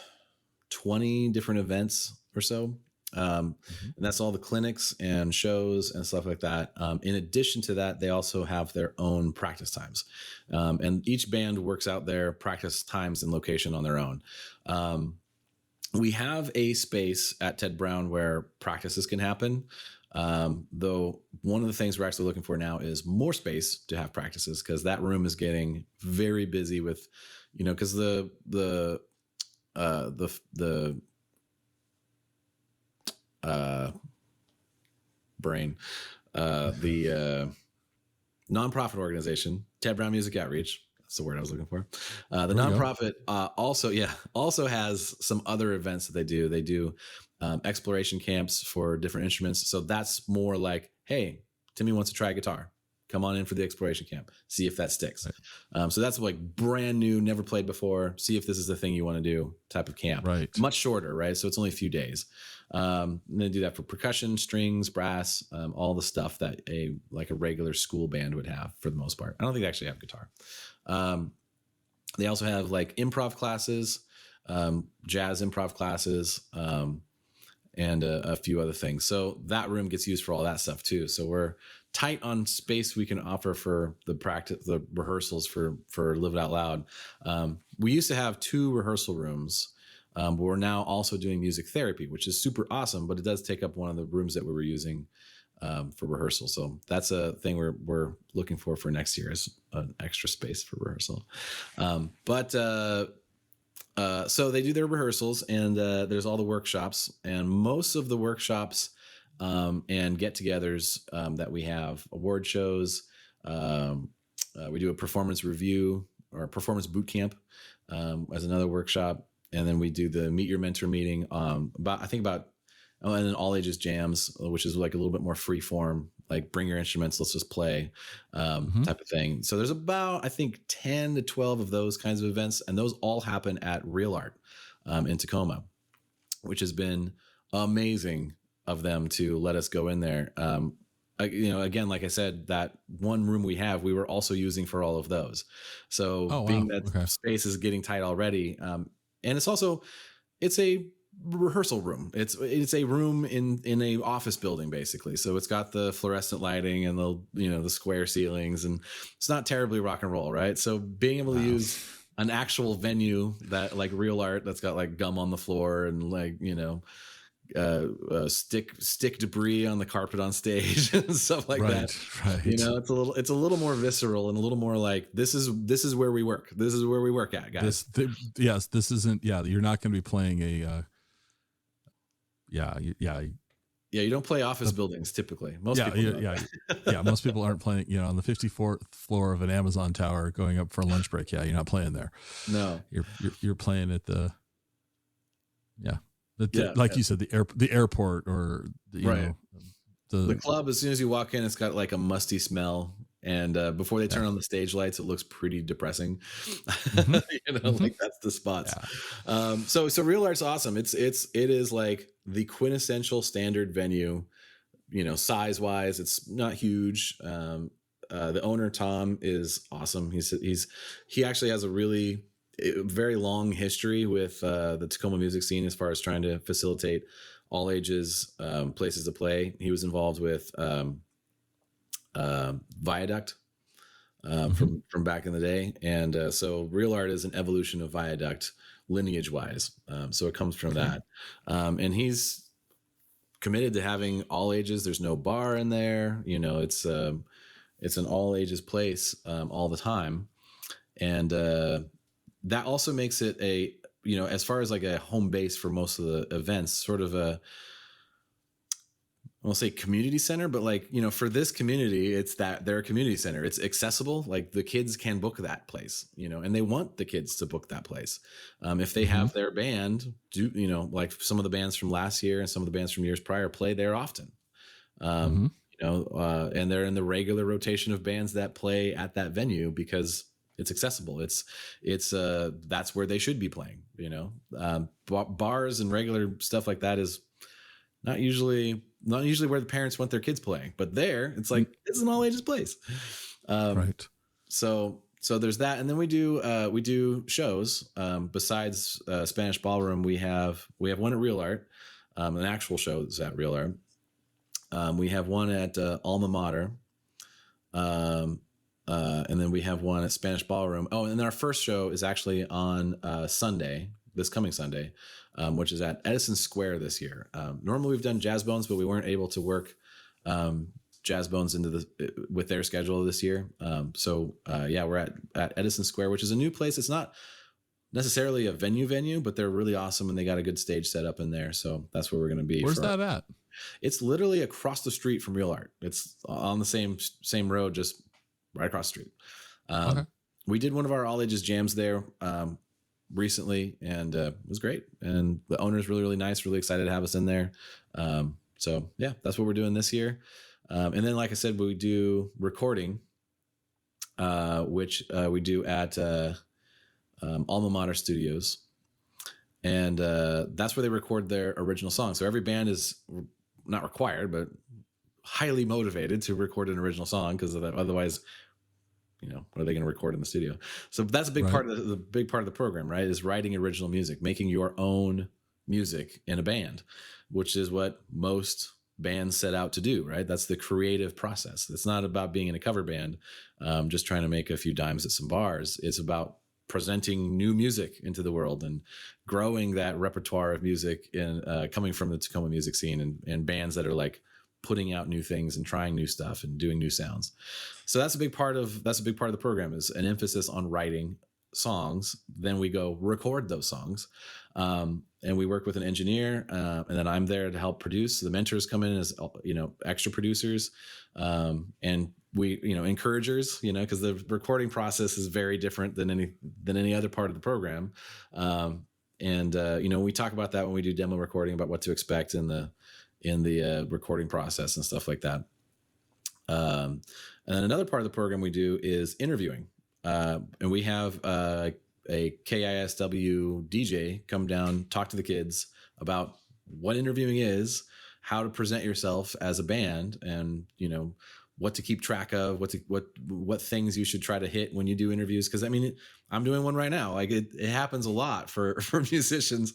20 different events or so. And that's all the clinics and shows and stuff like that. In addition to that, they also have their own practice times. And each band works out their practice times and location on their own. We have a space at Ted Brown where practices can happen. Though one of the things we're actually looking for now is more space to have practices, because that room is getting very busy with, because the nonprofit organization, Ted Brown Music Outreach. That's the word I was looking for. The nonprofit also has some other events that they do. They do exploration camps for different instruments. So that's more like, hey, Timmy wants to try guitar. Come on in for the exploration camp. See if that sticks. Right. So that's like brand new, never played before. See if this is the thing you want to do type of camp. Right. Much shorter, right? So it's only a few days. And they do that for percussion, strings, brass, all the stuff that a regular school band would have for the most part. I don't think they actually have guitar. They also have like improv classes, jazz improv classes, and a few other things. So that room gets used for all that stuff too. So we're tight on space we can offer for the rehearsals for Live It Out Loud. We used to have 2 rehearsal rooms, but we're now also doing music therapy, which is super awesome, but it does take up one of the rooms that we were using for rehearsal. So that's a thing we're looking for next year, is an extra space for rehearsal. So they do their rehearsals, and there's all the workshops, and most of the workshops and get-togethers that we have, award shows. We do a performance review or performance boot camp as another workshop, and then we do the Meet Your Mentor meeting. And then all ages jams, which is like a little bit more free form, like bring your instruments, let's just play type of thing. So there's about, I think, 10 to 12 of those kinds of events. And those all happen at Real Art in Tacoma, which has been amazing of them to let us go in there. Again, like I said, that one room we were also using for all of those. So being that space is getting tight already. And it's a rehearsal room. It's a room in a office building, basically. So it's got the fluorescent lighting and the square ceilings, and it's not terribly rock and roll, right? So being able to use an actual venue that, like Real Art, that's got like gum on the floor and like stick debris on the carpet on stage and stuff like that. Right. It's a little more visceral and a little more like, this is where we work. This is where we work at, guys. This isn't. Yeah, you're not going to be playing a. You don't play office buildings typically. Most people aren't playing, on the 54th floor of an Amazon tower going up for a lunch break. Yeah, you're not playing there. No, you're playing at the. You said, the airport, or the club. As soon as you walk in, it's got like a musty smell, and before they turn on the stage lights, it looks pretty depressing. Like that's the spots. So Real Art's awesome. It is like the quintessential standard venue. Size wise, it's not huge. The owner, Tom, is awesome. He actually has a very long history with the Tacoma music scene as far as trying to facilitate all ages places to play. He was involved with Viaduct from back in the day, and so Real Art is an evolution of Viaduct lineage wise. So it comes from that, and he's committed to having all ages. There's no bar in there. It's an all ages place all the time, and that also makes it as far as like a home base for most of the events, sort of I won't say community center, but like, for this community, it's that they're a community center. It's accessible. Like the kids can book that place, and they want the kids to book that place. If they have their band like some of the bands from last year and some of the bands from years prior play there often, and they're in the regular rotation of bands that play at that venue because it's accessible. It's that's where they should be playing, bars and regular stuff like that is not usually where the parents want their kids playing, but there it's like, it's an all ages place. Right. So there's that. And then we do shows, besides Spanish Ballroom. We have one at Real Art, an actual show that's at Real Art. We have one at Alma Mater. And then we have one at Spanish Ballroom. Oh, and then our first show is actually on this coming Sunday, which is at Edison Square this year. Normally we've done Jazz Bones, but we weren't able to work Jazz Bones with their schedule this year. We're at Edison Square, which is a new place. It's not necessarily a venue, but they're really awesome, and they got a good stage set up in there. So that's where we're going to be. Where's that at? It's literally across the street from Real Art. It's on the same road, just right across the street. We did one of our all ages jams there recently, and it was great. And the owner's really, really nice, really excited to have us in there. That's what we're doing this year. And then, like I said, we do recording, which we do at Alma Mater Studios. And that's where they record their original song. So every band is not required, but highly motivated to record an original song, because otherwise, what are they going to record in the studio? So that's a big part of the program, right? Is writing original music, making your own music in a band, which is what most bands set out to do, right? That's the creative process. It's not about being in a cover band, just trying to make a few dimes at some bars. It's about presenting new music into the world and growing that repertoire of music in coming from the Tacoma music scene, and bands that are like putting out new things and trying new stuff and doing new sounds. So that's a big part of the program, is an emphasis on writing songs. Then we go record those songs. And we work with an engineer, and then I'm there to help produce. The mentors come in as, extra producers, and we, encouragers, because the recording process is very different than any other part of the program. We talk about that when we do demo recording, about what to expect in the recording process and stuff like that. And then another part of the program we do is interviewing, and we have a KISW DJ come down, talk to the kids about what interviewing is, how to present yourself as a band, and what to keep track of, what things you should try to hit when you do interviews. Because I'm doing one right now. Like it happens a lot for musicians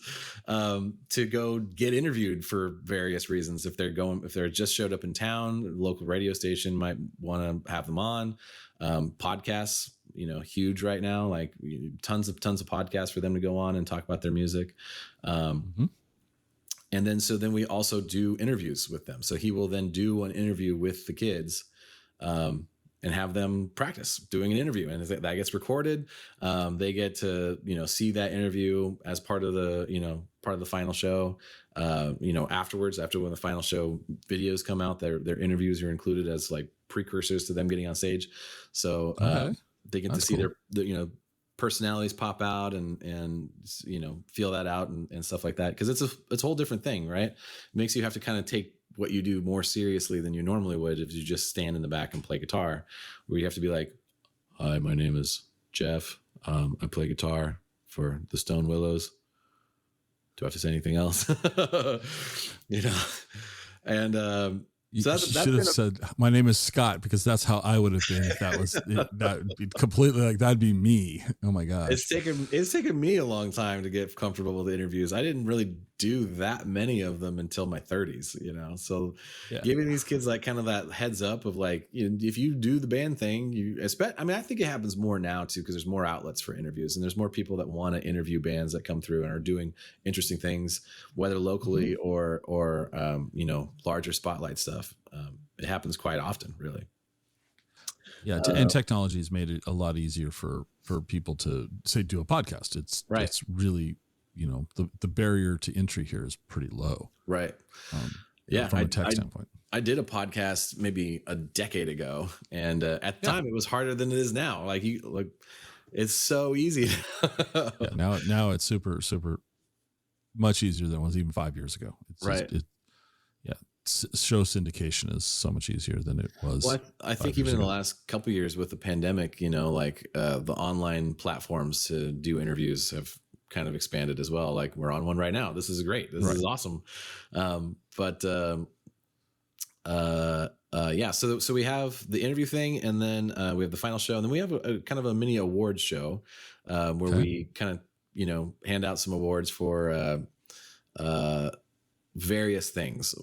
to go get interviewed for various reasons. If they're just showed up in town, the local radio station might want to have them on. Podcasts, huge right now, like tons of podcasts for them to go on and talk about their music. And then we also do interviews with them. So he will then do an interview with the kids, and have them practice doing an interview, and that gets recorded. They get to, see that interview as part of the final show. Afterwards, after when the final show videos come out, their interviews are included as like precursors to them getting on stage. So, they get to see their personalities pop out and feel that out and stuff like that. Cause it's a whole different thing, right? It makes you have to kind of take what you do more seriously than you normally would if you just stand in the back and play guitar, where you have to be like, hi, my name is Jeff. I play guitar for the Stone Willows. Do I have to say anything else? And, you should have said, my name is Scott, because that's how I would have been if that was that would be completely like, that'd be me. Oh my gosh. It's taken me a long time to get comfortable with the interviews. I didn't really do that many of them until my 30s, so giving these kids like kind of that heads up of like, if you do the band thing, I think it happens more now too, because there's more outlets for interviews, and there's more people that want to interview bands that come through and are doing interesting things, whether locally or larger spotlight stuff. It happens quite often, really. Yeah, and technology has made it a lot easier for people to say do a podcast. It's really, the barrier to entry here is pretty low. Right. From a tech standpoint. I did a podcast maybe a decade ago, and at the time it was harder than it is now. Like it's so easy. Now it's super, super much easier than it was even 5 years ago. Show syndication is so much easier than it was. Well, I think even in the last couple of years with the pandemic, the online platforms to do interviews have kind of expanded as well. Like we're on one right now. This is great. This is awesome. So we have the interview thing, and then we have the final show, and then we have a kind of a mini awards show where we kind of, hand out some awards for various things.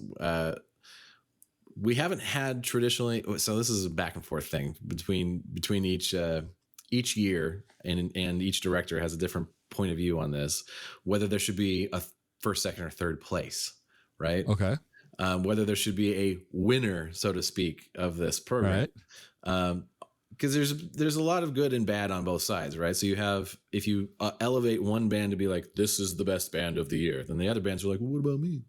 We haven't had traditionally, so this is a back and forth thing between each year, and each director has a different point of view on this, whether there should be a first, second, or third place, right? Okay. Whether there should be a winner, so to speak, of this program. Right. Because there's a lot of good and bad on both sides, right? So you have, if you elevate one band to be like, this is the best band of the year, then the other bands are like, well, what about me?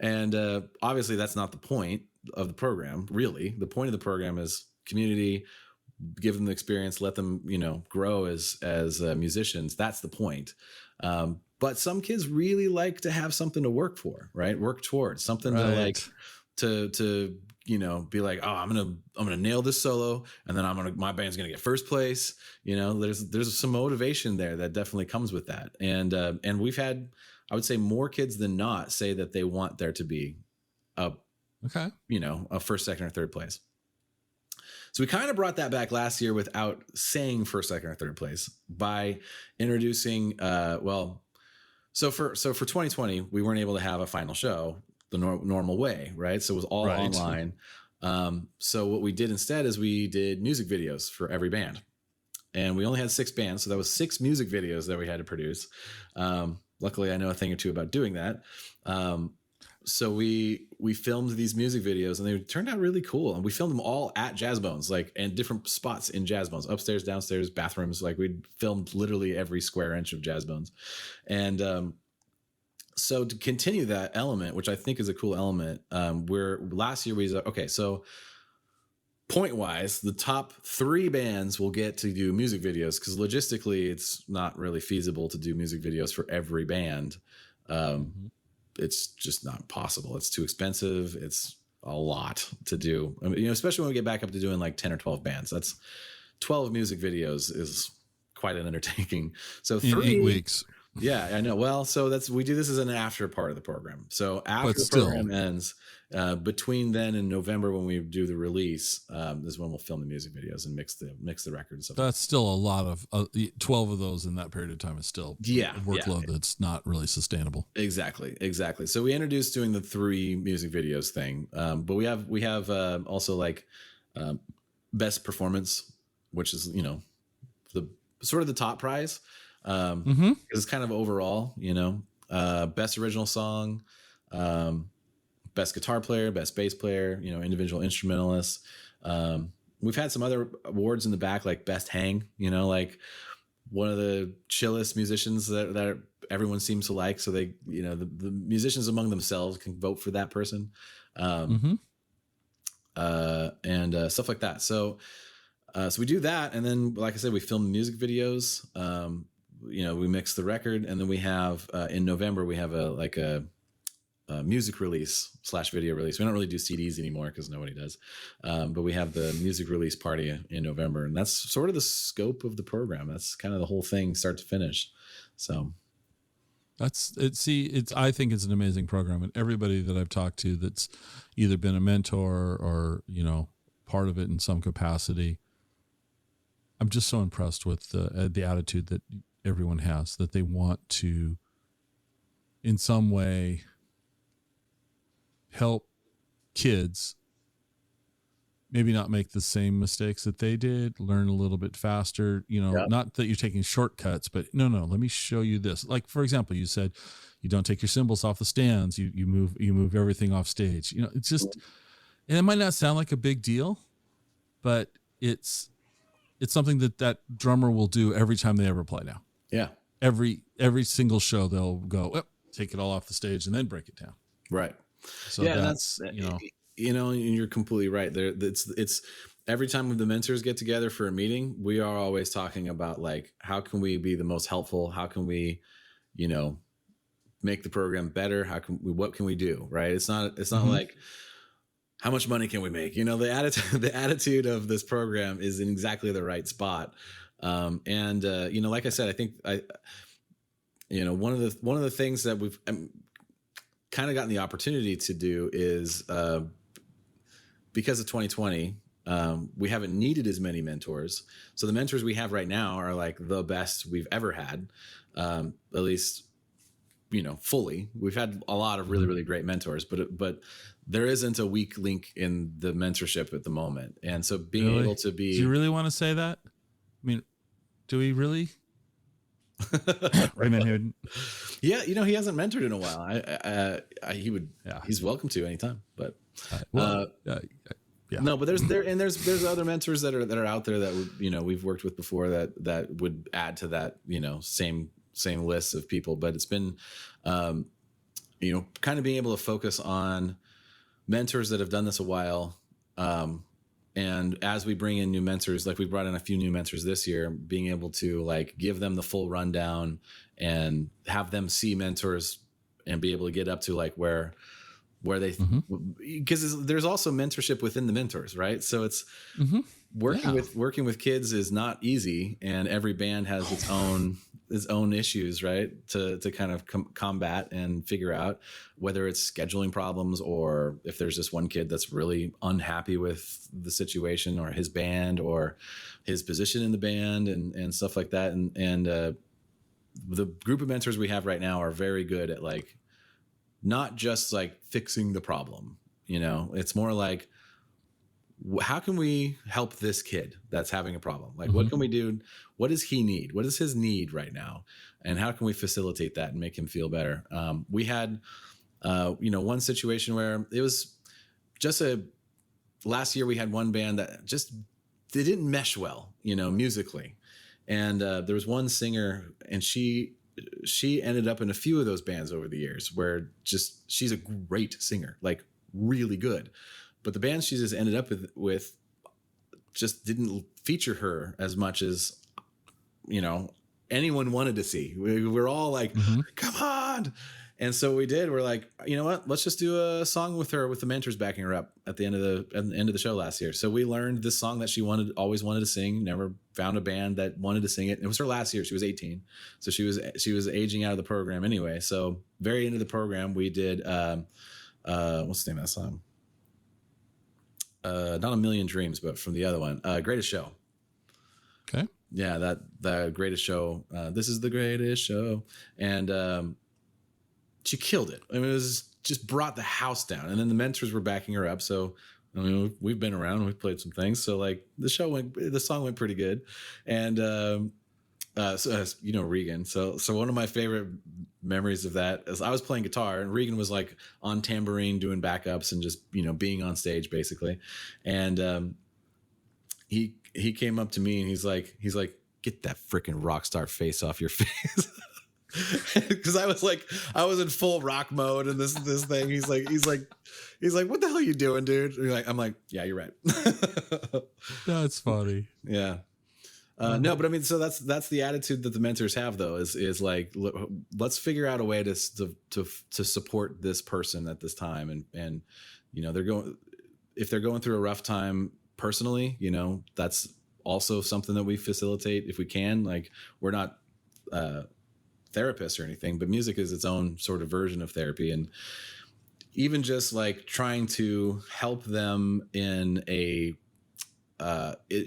And obviously that's not the point of the program, really. The point of the program is community, give them the experience, let them, grow as musicians. That's the point. But some kids really like to have something to work for, right? Work towards something to like, to be like, oh, I'm gonna nail this solo, and then my band's gonna get first place. There's some motivation there that definitely comes with that, and we've had, I would say, more kids than not say that they want there to be a first, second, or third place. So we kind of brought that back last year without saying first, second, or third place by introducing, So for 2020, we weren't able to have a final show the normal way, right? So it was all online. So what we did instead is we did music videos for every band, and we only had 6 bands, so that was 6 music videos that we had to produce. Luckily, I know a thing or two about doing that. So we filmed these music videos, and they turned out really cool. And we filmed them all at Jazz Bones, like, and different spots in Jazz Bones, upstairs, downstairs, bathrooms. Like, we filmed literally every square inch of Jazz Bones. And so to continue that element, which I think is a cool element, where last year we said, okay, so point wise, the top 3 bands will get to do music videos, because logistically it's not really feasible to do music videos for every band. It's just not possible. It's too expensive. It's a lot to do. I mean, especially when we get back up to doing like 10 or 12 bands. That's 12 music videos is quite an undertaking. So in 8 weeks. Yeah, I know. Well, so we do this as an after part of the program. So after the program ends, between then and November, when we do the release, is when we'll film the music videos and mix the records. That's still a lot of 12 of those in that period of time is still a workload that's not really sustainable. Exactly. So we introduced doing the 3 music videos thing, but we have also like best performance, which is the sort of the top prize. It's kind of overall, best original song, best guitar player, best bass player, individual instrumentalist. We've had some other awards in the back, like best hang, like one of the chillest musicians that everyone seems to like. So they, the musicians among themselves can vote for that person. And stuff like that. So we do that. And then, like I said, we film music videos. We mix the record, and then we have in November we have a music release / video release. We don't really do CDs anymore because nobody does, but we have the music release party in November, and that's sort of the scope of the program. That's kind of the whole thing, start to finish. So that's it. See, I think it's an amazing program, and everybody that I've talked to that's either been a mentor or part of it in some capacity, I'm just so impressed with the attitude that everyone has, that they want to in some way help kids maybe not make the same mistakes that they did, learn a little bit faster, not that you're taking shortcuts, but no, let me show you this. Like, for example, you said you don't take your cymbals off the stands, you move everything off stage. It's just, and it might not sound like a big deal, but it's something that drummer will do every time they ever play now. Yeah. Every single show they'll go, take it all off the stage and then break it down. Right. So that's and you're completely right. It's every time the mentors get together for a meeting, we are always talking about, like, how can we be the most helpful? How can we, make the program better? What can we do? Right. It's not like, how much money can we make? The attitude of this program is in exactly the right spot. Like I said, I think one of the things that we've kind of gotten the opportunity to do is, because of 2020, we haven't needed as many mentors. So the mentors we have right now are like the best we've ever had, at least, fully. We've had a lot of really, really great mentors, but there isn't a weak link in the mentorship at the moment. And so being able to be... Do you really want to say that? I mean, do we really? Raymond here. Yeah, he hasn't mentored in a while. He would. Yeah. He's welcome to anytime. But yeah. No, but there's other mentors that are out there that we've worked with before that would add to that same list of people. But it's been kind of being able to focus on mentors that have done this a while. And as we bring in new mentors, like we brought in a few new mentors this year, being able to like give them the full rundown and have them see mentors and be able to get up to like where they, because there's also mentorship within the mentors, right? So it's working with kids is not easy, and every band has its own issues, right? To kind of combat and figure out whether it's scheduling problems or if there's just one kid that's really unhappy with the situation or his band or his position in the band and stuff like that. And the group of mentors we have right now are very good at like, not just like fixing the problem, you know, it's more like, how can we help this kid that's having a problem? Like, what can we do? What does he need? What is his need right now? And how can we facilitate that and make him feel better? We had, one situation where it was just last year we had one band that just, they didn't mesh well, musically. And there was one singer, and she ended up in a few of those bands over the years where just, she's a great singer, like really good. But the bands she just ended up with just didn't feature her as much as, anyone wanted to see. We're all like, come on. And so we did. We're like, you know what? Let's just do a song with her, with the mentors backing her up at the end of the show last year. So we learned this song that she always wanted to sing. Never found a band that wanted to sing it. It was her last year. She was 18, so she was aging out of the program anyway. So very into the program, we did what's the name of that song? Not A Million Dreams, but from the other one, Greatest Show. Okay. Yeah, the Greatest Show. This is the greatest show, and she killed it. I mean, it was just brought the house down. And then the mentors were backing her up. So I mean, we've been around, we've played some things. So like the song went pretty good, and Regan. So one of my favorite memories of that is I was playing guitar and Regan was like on tambourine doing backups and just, being on stage basically. And he came up to me and he's like, get that freaking rock star face off your face. Because I was in full rock mode and this thing. He's like, what the hell are you doing, dude? I'm like, yeah, you're right. That's funny. Yeah. No, but I mean, so that's the attitude that the mentors have, though, is like, let's figure out a way to support this person at this time. And, if they're going through a rough time personally, that's also something that we facilitate if we can. Like, we're not, therapists or anything, but music is its own sort of version of therapy. And even just like trying to help them in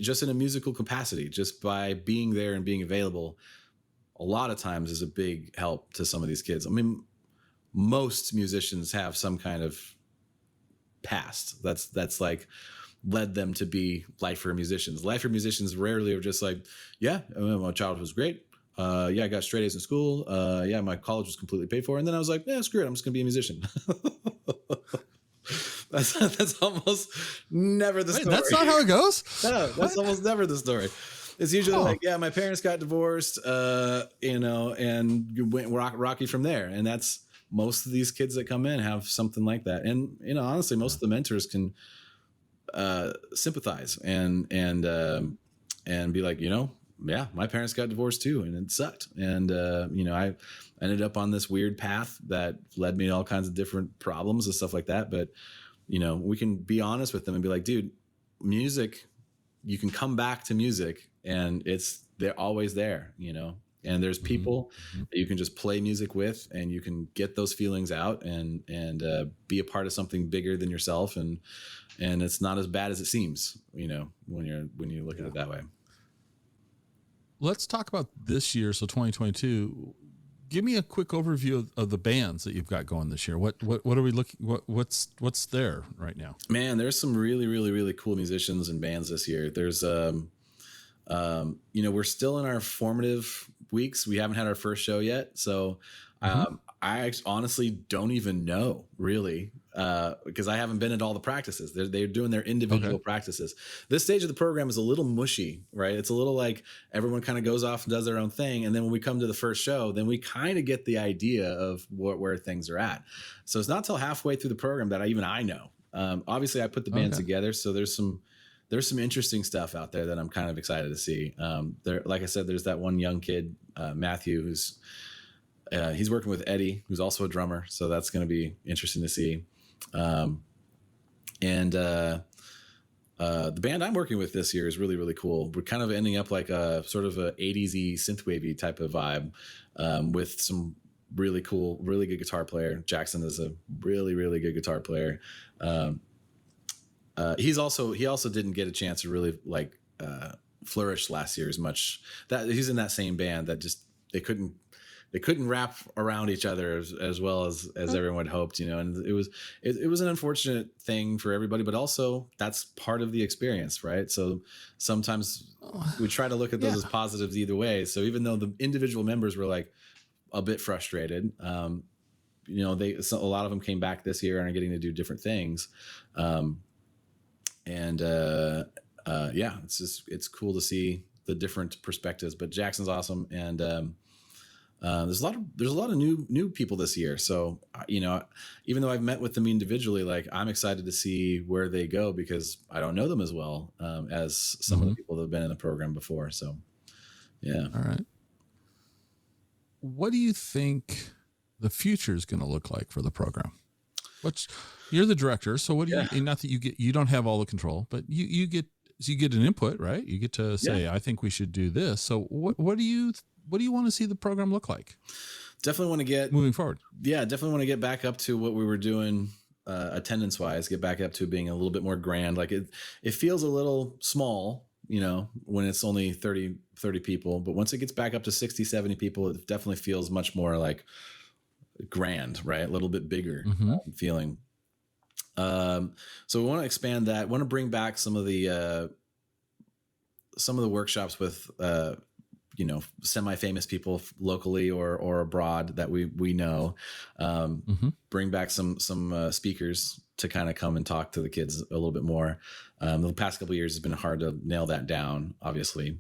just in a musical capacity, just by being there and being available, a lot of times is a big help to some of these kids. I mean, most musicians have some kind of past that's like led them to be lifer musicians. Lifer musicians rarely are just like, yeah, my childhood was great. Yeah, I got straight A's in school. Yeah, my college was completely paid for. And then I was like, yeah, screw it. I'm just going to be a musician. That's almost never the story. That's not how it goes? No, that's almost never the story. It's usually like, yeah, my parents got divorced, and you went rocky from there. And that's most of these kids that come in have something like that. And, honestly, most of the mentors can sympathize and be like, yeah, my parents got divorced too, and it sucked. And, I ended up on this weird path that led me to all kinds of different problems and stuff like that. But, we can be honest with them and be like, dude, music, you can come back to music and they're always there, and there's people that you can just play music with and you can get those feelings out and be a part of something bigger than yourself. And it's not as bad as it seems, when you look at it that way. Let's talk about this year. So 2022, give me a quick overview of the bands that you've got going this year. What are we looking, what's there right now? Man, there's some really, really, really cool musicians and bands this year. There's, we're still in our formative weeks. We haven't had our first show yet. So, I honestly don't even know really, because I haven't been at all the practices. They're doing their individual practices. This stage of the program is a little mushy, right? It's a little like everyone kind of goes off and does their own thing. And then when we come to the first show, then we kind of get the idea of where things are at. So it's not till halfway through the program that I know. Obviously I put the band together. So there's some interesting stuff out there that I'm kind of excited to see. Like I said, there's that one young kid, Matthew, who's he's working with Eddie, who's also a drummer. So that's going to be interesting to see. The band I'm working with this year is really, really cool. We're kind of ending up like a sort of a 80s-y synthwavy type of vibe, with some really cool, really good guitar player. Jackson is a really, really good guitar player. He also didn't get a chance to really flourish last year as much. That he's in that same band that just, they couldn't they couldn't wrap around each other as well as everyone had hoped, and it was an unfortunate thing for everybody, but also that's part of the experience, right? So sometimes we try to look at those as positives either way. So even though the individual members were like a bit frustrated, a lot of them came back this year and are getting to do different things. It's cool to see the different perspectives, but Jackson's awesome. And, there's a lot of new people this year. So, even though I've met with them individually, like I'm excited to see where they go because I don't know them as well, as some of the people that have been in the program before. So, yeah. All right. What do you think the future is going to look like for the program? You're the director. So what do you, not that you don't have all the control, but you get an input, right? You get to say, I think we should do this. So what do you want to see the program look like? Definitely want to get moving forward. Yeah. Definitely want to get back up to what we were doing, attendance wise, get back up to being a little bit more grand. Like it feels a little small, when it's only 30 people, but once it gets back up to 60, 70 people, it definitely feels much more like grand, right? A little bit bigger feeling. So we want to expand that. Want to bring back some of the workshops with, semi-famous people locally or abroad that we know. Bring back some speakers to kind of come and talk to the kids a little bit more. The past couple of years has been hard to nail that down, obviously.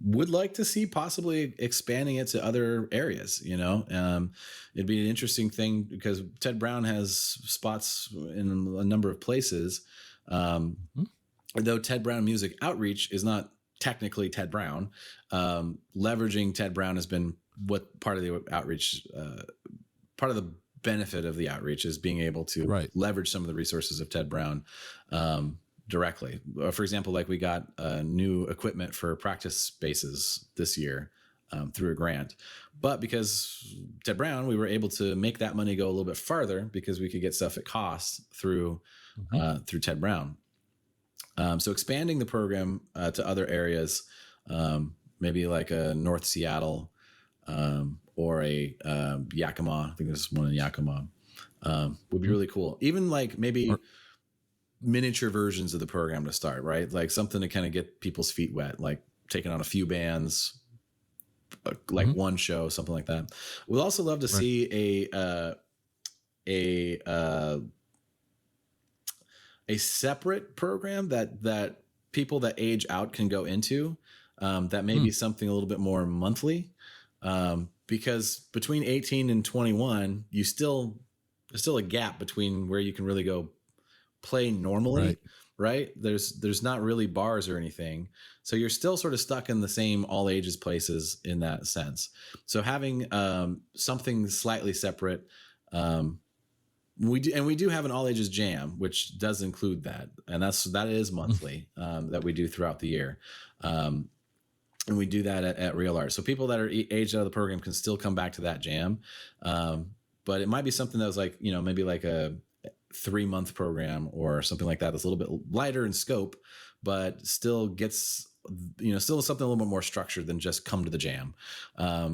Would like to see possibly expanding it to other areas, it'd be an interesting thing because Ted Brown has spots in a number of places. Though Ted Brown Music Outreach is not technically Ted Brown, leveraging Ted Brown has been what part of the outreach, part of the benefit of the outreach is being able to leverage some of the resources of Ted Brown, directly. For example, like we got new equipment for practice spaces this year through a grant, but because Ted Brown, we were able to make that money go a little bit farther because we could get stuff at cost through Ted Brown. So expanding the program to other areas, maybe like a North Seattle or a Yakima. I think there's one in Yakima. Would be really cool. Even like maybe miniature versions of the program to start, right? Like something to kind of get people's feet wet, like taking on a few bands, like one show, something like that. We'd also love to see a separate program that people that age out can go into, that may be something a little bit more monthly, because between 18 and 21, there's still a gap between where you can really go play normally, right? There's not really bars or anything. So you're still sort of stuck in the same all ages places in that sense. So having something slightly separate, we do have an all ages jam, which does include that. And that is monthly, that we do throughout the year. And we do that at Real Art. So people that are aged out of the program can still come back to that jam. But it might be something that was like, maybe like a 3-month program or something like that. That's a little bit lighter in scope, but still gets, still something a little bit more structured than just come to the jam,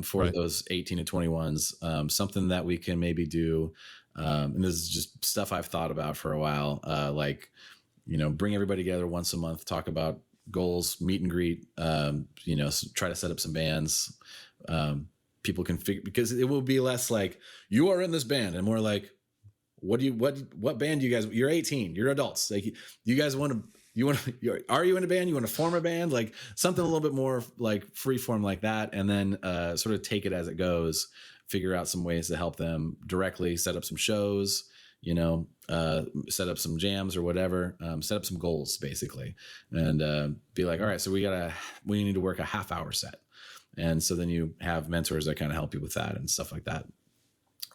for those 18 to 21s. Something that we can maybe do. And this is just stuff I've thought about for a while. Bring everybody together once a month, talk about goals, meet and greet, try to set up some bands. People can figure, because it will be less like you are in this band and more like, what band do you guys, you're 18, you're adults. Like you guys are you in a band? You want to form a band? Like something a little bit more like free form like that. And then, sort of take it as it goes, figure out some ways to help them directly set up some shows, set up some jams or whatever, set up some goals basically, and be like, all right, so we need to work a half-hour set. And so then you have mentors that kind of help you with that and stuff like that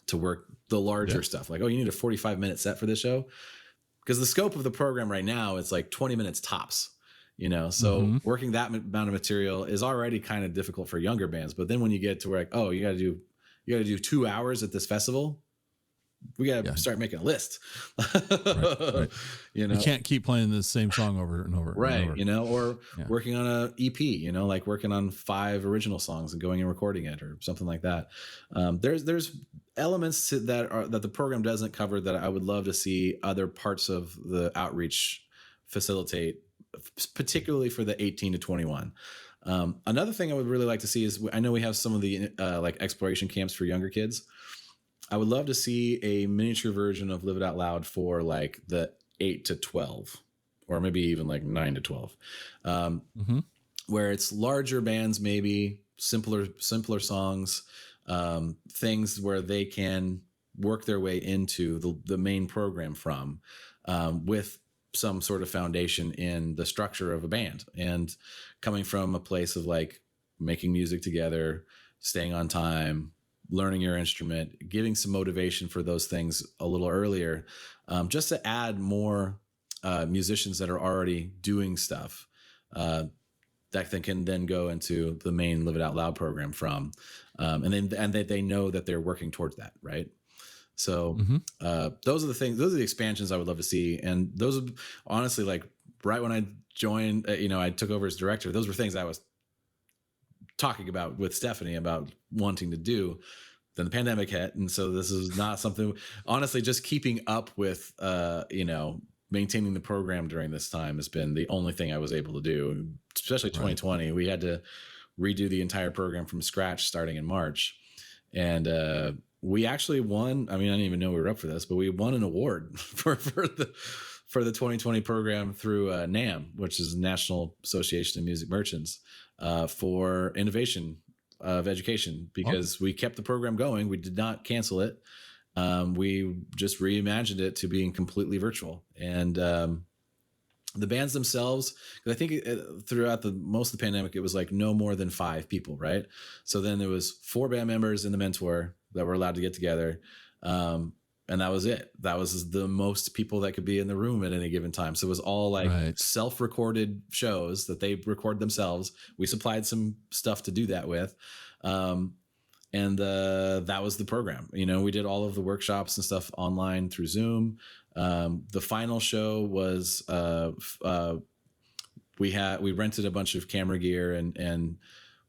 to work the larger stuff. Like, oh, you need a 45-minute set for this show? Because the scope of the program right now, it's like 20 minutes tops. So working that amount of material is already kind of difficult for younger bands. But then when you get to where like, oh, you got to do 2 hours at this festival, we got to start making a list. Right. You know, you can't keep playing the same song over and over. Right. And over. You know, or working on a EP, you know, like working on 5 original songs and going and recording it or something like that. There's elements that the program doesn't cover that I would love to see other parts of the outreach facilitate, particularly for the 18 to 21. Another thing I would really like to see is, I know we have some of the like exploration camps for younger kids. I would love to see a miniature version of Live It Out Loud for like the 8 to 12, or maybe even like 9 to 12, where it's larger bands, maybe simpler songs, things where they can work their way into the main program from, with some sort of foundation in the structure of a band, and coming from a place of like making music together, staying on time, learning your instrument, giving some motivation for those things a little earlier, just to add more musicians that are already doing stuff that can then go into the main Live It Out Loud program from, and that they know that they're working towards that, right? So those are the things, those are the expansions I would love to see. And those, honestly, like right when I joined, I took over as director, those were things I was talking about with Stephanie about wanting to do. Then the pandemic hit, and so this is not something, honestly, just keeping up with maintaining the program during this time has been the only thing I was able to do, especially 2020. Right. We had to redo the entire program from scratch starting in March, and we actually won. I mean, I didn't even know we were up for this, but we won an award for the 2020 program through NAM, which is National Association of Music Merchants, for innovation of education, because we kept the program going. We did not cancel it. We just reimagined it to being completely virtual. And the bands themselves, because I think throughout most of the pandemic, it was like no more than 5 people, right? So then there was 4 band members and the mentor that were allowed to get together. And that was it. That was the most people that could be in the room at any given time. So it was all like self-recorded shows that they record themselves. We supplied some stuff to do that with. And that was the program. We did all of the workshops and stuff online through Zoom. The final show was, we rented a bunch of camera gear and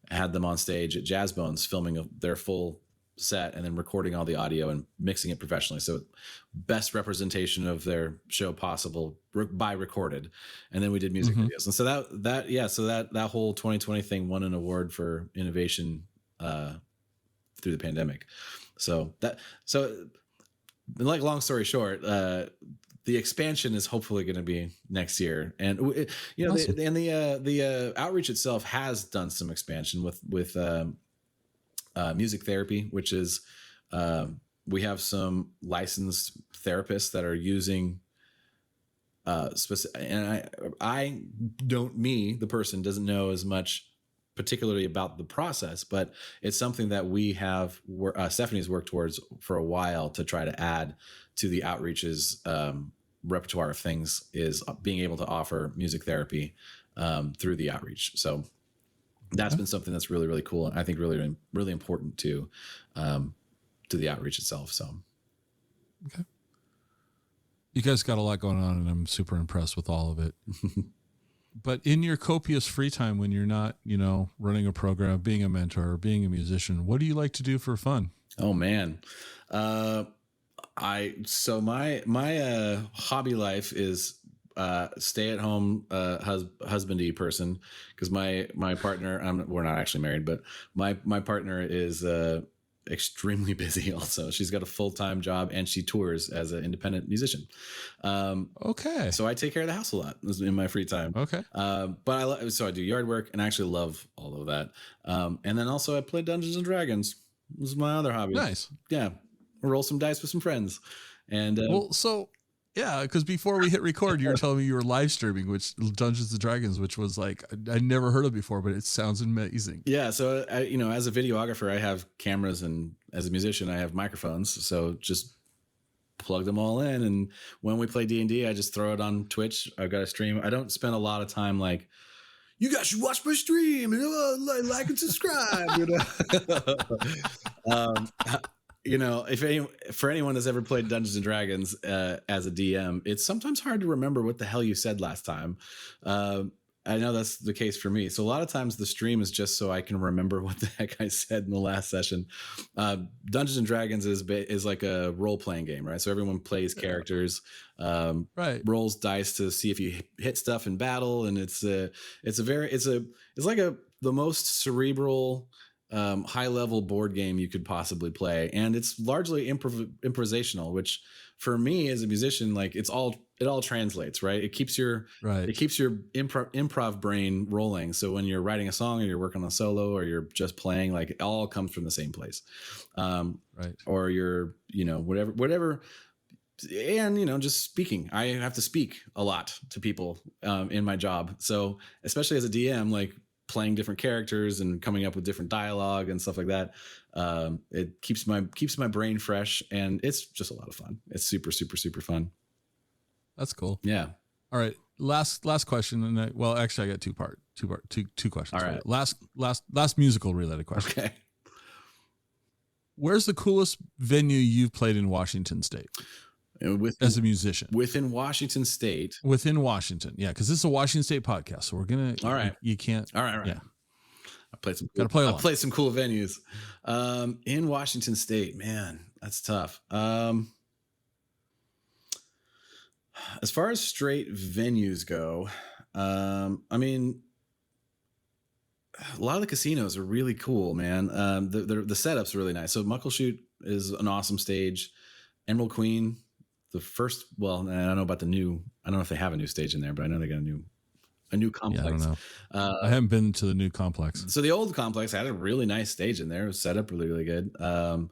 had them on stage at Jazz Bones filming their full set and then recording all the audio and mixing it professionally. So best representation of their show possible by recorded. And then we did music videos. And so that whole 2020 thing won an award for innovation, through the pandemic. So like, long story short, the expansion is hopefully going to be next year. And awesome. The outreach itself has done some expansion with music therapy, which is, we have some licensed therapists that are using specific, and the person doesn't know as much particularly about the process, but it's something that we have, Stephanie's worked towards for a while to try to add to the outreach's repertoire of things, is being able to offer music therapy through the outreach. So that's been something that's really, really cool. And I think really, really important to the outreach itself. So. Okay. You guys got a lot going on, and I'm super impressed with all of it. But in your copious free time, when you're not, running a program, being a mentor, or being a musician, what do you like to do for fun? Oh man. My hobby life is stay at home husbandy person, because my partner, we're not actually married, but my partner is extremely busy also. She's got a full-time job and she tours as an independent musician. Okay. So I take care of the house a lot in my free time. Okay. But I do yard work, and I actually love all of that. And then also I play Dungeons and Dragons. This is my other hobby. Nice. Yeah. Roll some dice with some friends. And yeah, because before we hit record, you were telling me you were live streaming, which Dungeons and Dragons, which was like, I never heard of before, but it sounds amazing. Yeah. So, as a videographer, I have cameras, and as a musician, I have microphones. So just plug them all in. And when we play D&D, I just throw it on Twitch. I've got a stream. I don't spend a lot of time like, you guys should watch my stream and like and subscribe. For anyone that's ever played Dungeons and Dragons as a DM, it's sometimes hard to remember what the hell you said last time. I know that's the case for me. So a lot of times the stream is just so I can remember what the heck I said in the last session. Dungeons and Dragons is like a role playing game, right? So everyone plays characters, rolls dice to see if you hit stuff in battle, and it's like the most cerebral, high level board game you could possibly play, and it's largely improvisational, which for me as a musician, like it all translates, right? It keeps your improv brain rolling. So when you're writing a song or you're working on a solo or you're just playing, like it all comes from the same place. Or you're, whatever. And, just speaking, I have to speak a lot to people in my job. So especially as a DM, like playing different characters and coming up with different dialogue and stuff like that. It keeps my brain fresh, and it's just a lot of fun. It's super, super, super fun. That's cool. Yeah. All right. Last question. And actually I got two questions. All right. Last musical related question. Okay. Where's the coolest venue you've played in Washington State? As a musician within Washington State, yeah, because this is a Washington State podcast, so we're gonna. All right, you can't. All right. Yeah, I played some. Gotta play. I played some cool venues, in Washington State. Man, that's tough. As far as straight venues go, I mean, a lot of the casinos are really cool, man. The setup's really nice. So Muckleshoot is an awesome stage. Emerald Queen. The first, I don't know about the new. I don't know if they have a new stage in there, but I know they got a new complex. Yeah, I don't know. I haven't been to the new complex. So the old complex had a really nice stage in there. It was set up really, really good. What's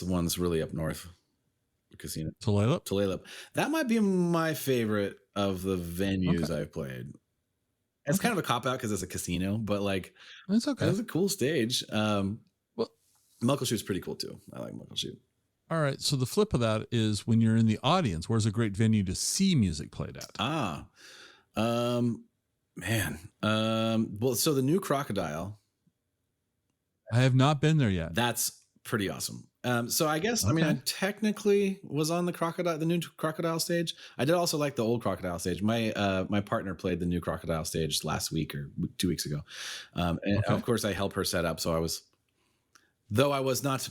the one that's really up north? Casino. Tulalip. That might be my favorite of the venues I've played. It's kind of a cop out because it's a casino, but like it's okay. It's a cool stage. Muckleshoot's pretty cool too. I like Muckleshoot. All right. So the flip of that is when you're in the audience, where's a great venue to see music played at? Man. So the new Crocodile. I have not been there yet. That's pretty awesome. So I guess, I mean, I technically was on the new Crocodile stage. I did also like the old Crocodile stage. My partner played the new Crocodile stage last week or 2 weeks ago. And of course I helped her set up. So I was not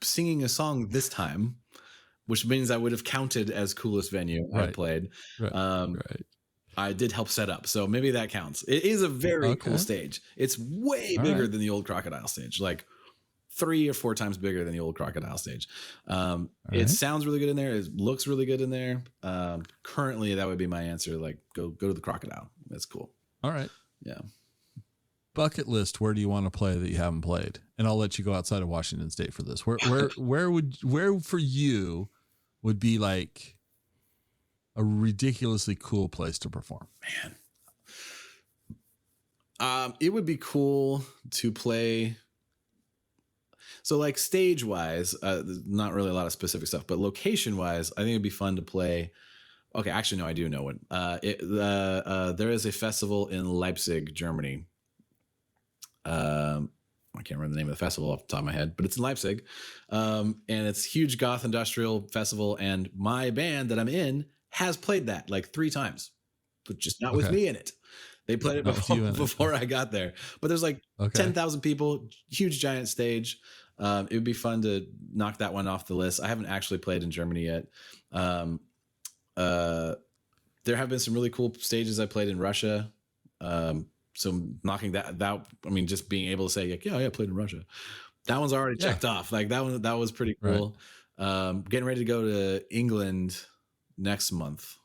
singing a song this time, which means I would have counted as coolest venue I played. I did help set up, so maybe that counts. It is a very cool stage. It's way bigger than the old Crocodile stage, like 3 or 4 times bigger than the old Crocodile stage. It sounds really good in there. It looks really good in there. Currently, that would be my answer. Like, go to the Crocodile. That's cool. All right. Yeah. Bucket list. Where do you want to play that you haven't played? And I'll let you go outside of Washington State for this. Where for you would be like a ridiculously cool place to perform? Man, it would be cool to play. So like stage wise, not really a lot of specific stuff, but location wise, I think it'd be fun to play. Okay, actually, no, I do know one. There is a festival in Leipzig, Germany. I can't remember the name of the festival off the top of my head, but it's in Leipzig. And it's a huge goth industrial festival. And my band that I'm in has played that like 3 times, but just not with me in it. They played it before I got there, but there's like 10,000 people, huge giant stage. It would be fun to knock that one off the list. I haven't actually played in Germany yet. There have been some really cool stages I played in Russia. So knocking that, I mean, just being able to say like, yeah, I played in Russia. That one's already checked off. Like that one, that was pretty cool. Getting ready to go to England next month.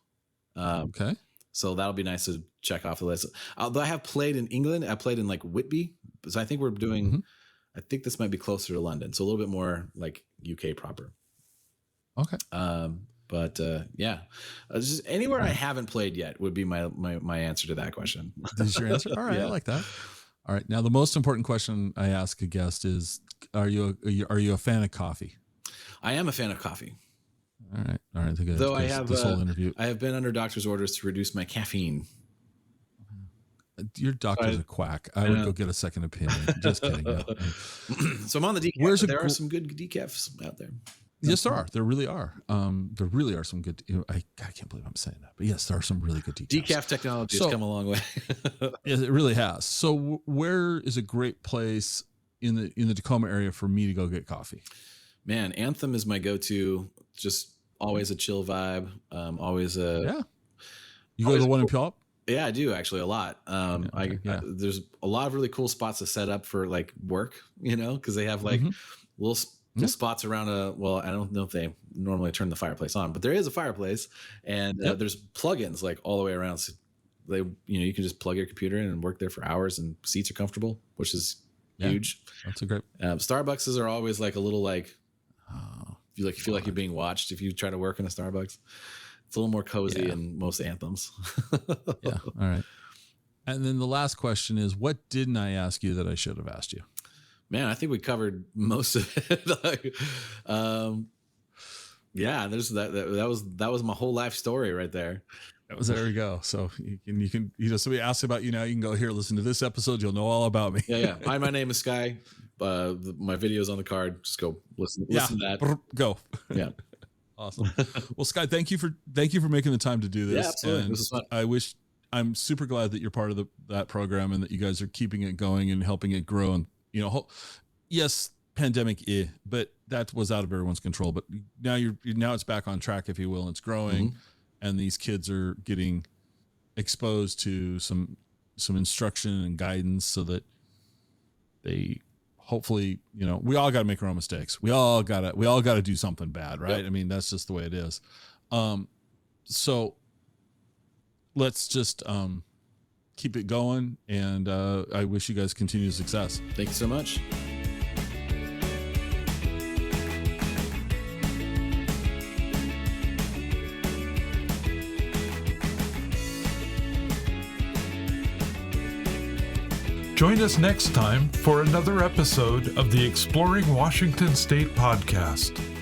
So that'll be nice to check off the list. Although I have played in England, I played in like Whitby. So I think we're doing, I think this might be closer to London. So a little bit more like UK proper. But yeah, just anywhere I haven't played yet would be my answer to that question. Is your answer? All right. I like that. All right. Now the most important question I ask a guest is, are you a fan of coffee? I am a fan of coffee. All right. Though I have this whole interview. I have been under doctor's orders to reduce my caffeine. Your doctor's a quack. I would go get a second opinion. Just kidding. No. So I'm on the decaf. There are some good decafs out there. Yes, there are. There really are. There really are some good. I can't believe I'm saying that, but yes, there are some really good decafs. Decaf technology has come a long way. Yes, it really has. So, where is a great place in the Tacoma area for me to go get coffee? Man, Anthem is my go-to. Just always a chill vibe. Always a yeah. You go to the one in Puyallup? Yeah, I do actually a lot. There's a lot of really cool spots to set up for like work, because they have like little spots around I don't know if they normally turn the fireplace on, but there is a fireplace, and there's plugins like all the way around. So they, you can just plug your computer in and work there for hours, and seats are comfortable, which is huge. That's a great. Starbucks are always like a little like, you feel like you're being watched if you try to work in a Starbucks. It's a little more cozy in most Anthems. Yeah. All right. And then the last question is, what didn't I ask you that I should have asked you? Man, I think we covered most of it. There's that was my whole life story right there. There we go. So you can somebody asks about you now, you can go here, listen to this episode. You'll know all about me. Yeah. Hi, my name is Skye. My video's on the card. Just go listen to that. Go. Yeah. Awesome. Well, Skye, thank you for making the time to do this. Yeah, absolutely. And this is fun. I'm super glad that you're part of that program and that you guys are keeping it going and helping it grow. And yes, pandemic, but that was out of everyone's control. But now it's back on track, if you will. And it's growing, and these kids are getting exposed to some instruction and guidance so that they. Hopefully, we all got to make our own mistakes. We all got to do something bad, right? Yep. I mean, that's just the way it is. So let's just keep it going. And I wish you guys continued success. Thank you so much. Join us next time for another episode of the Exploring Washington State podcast.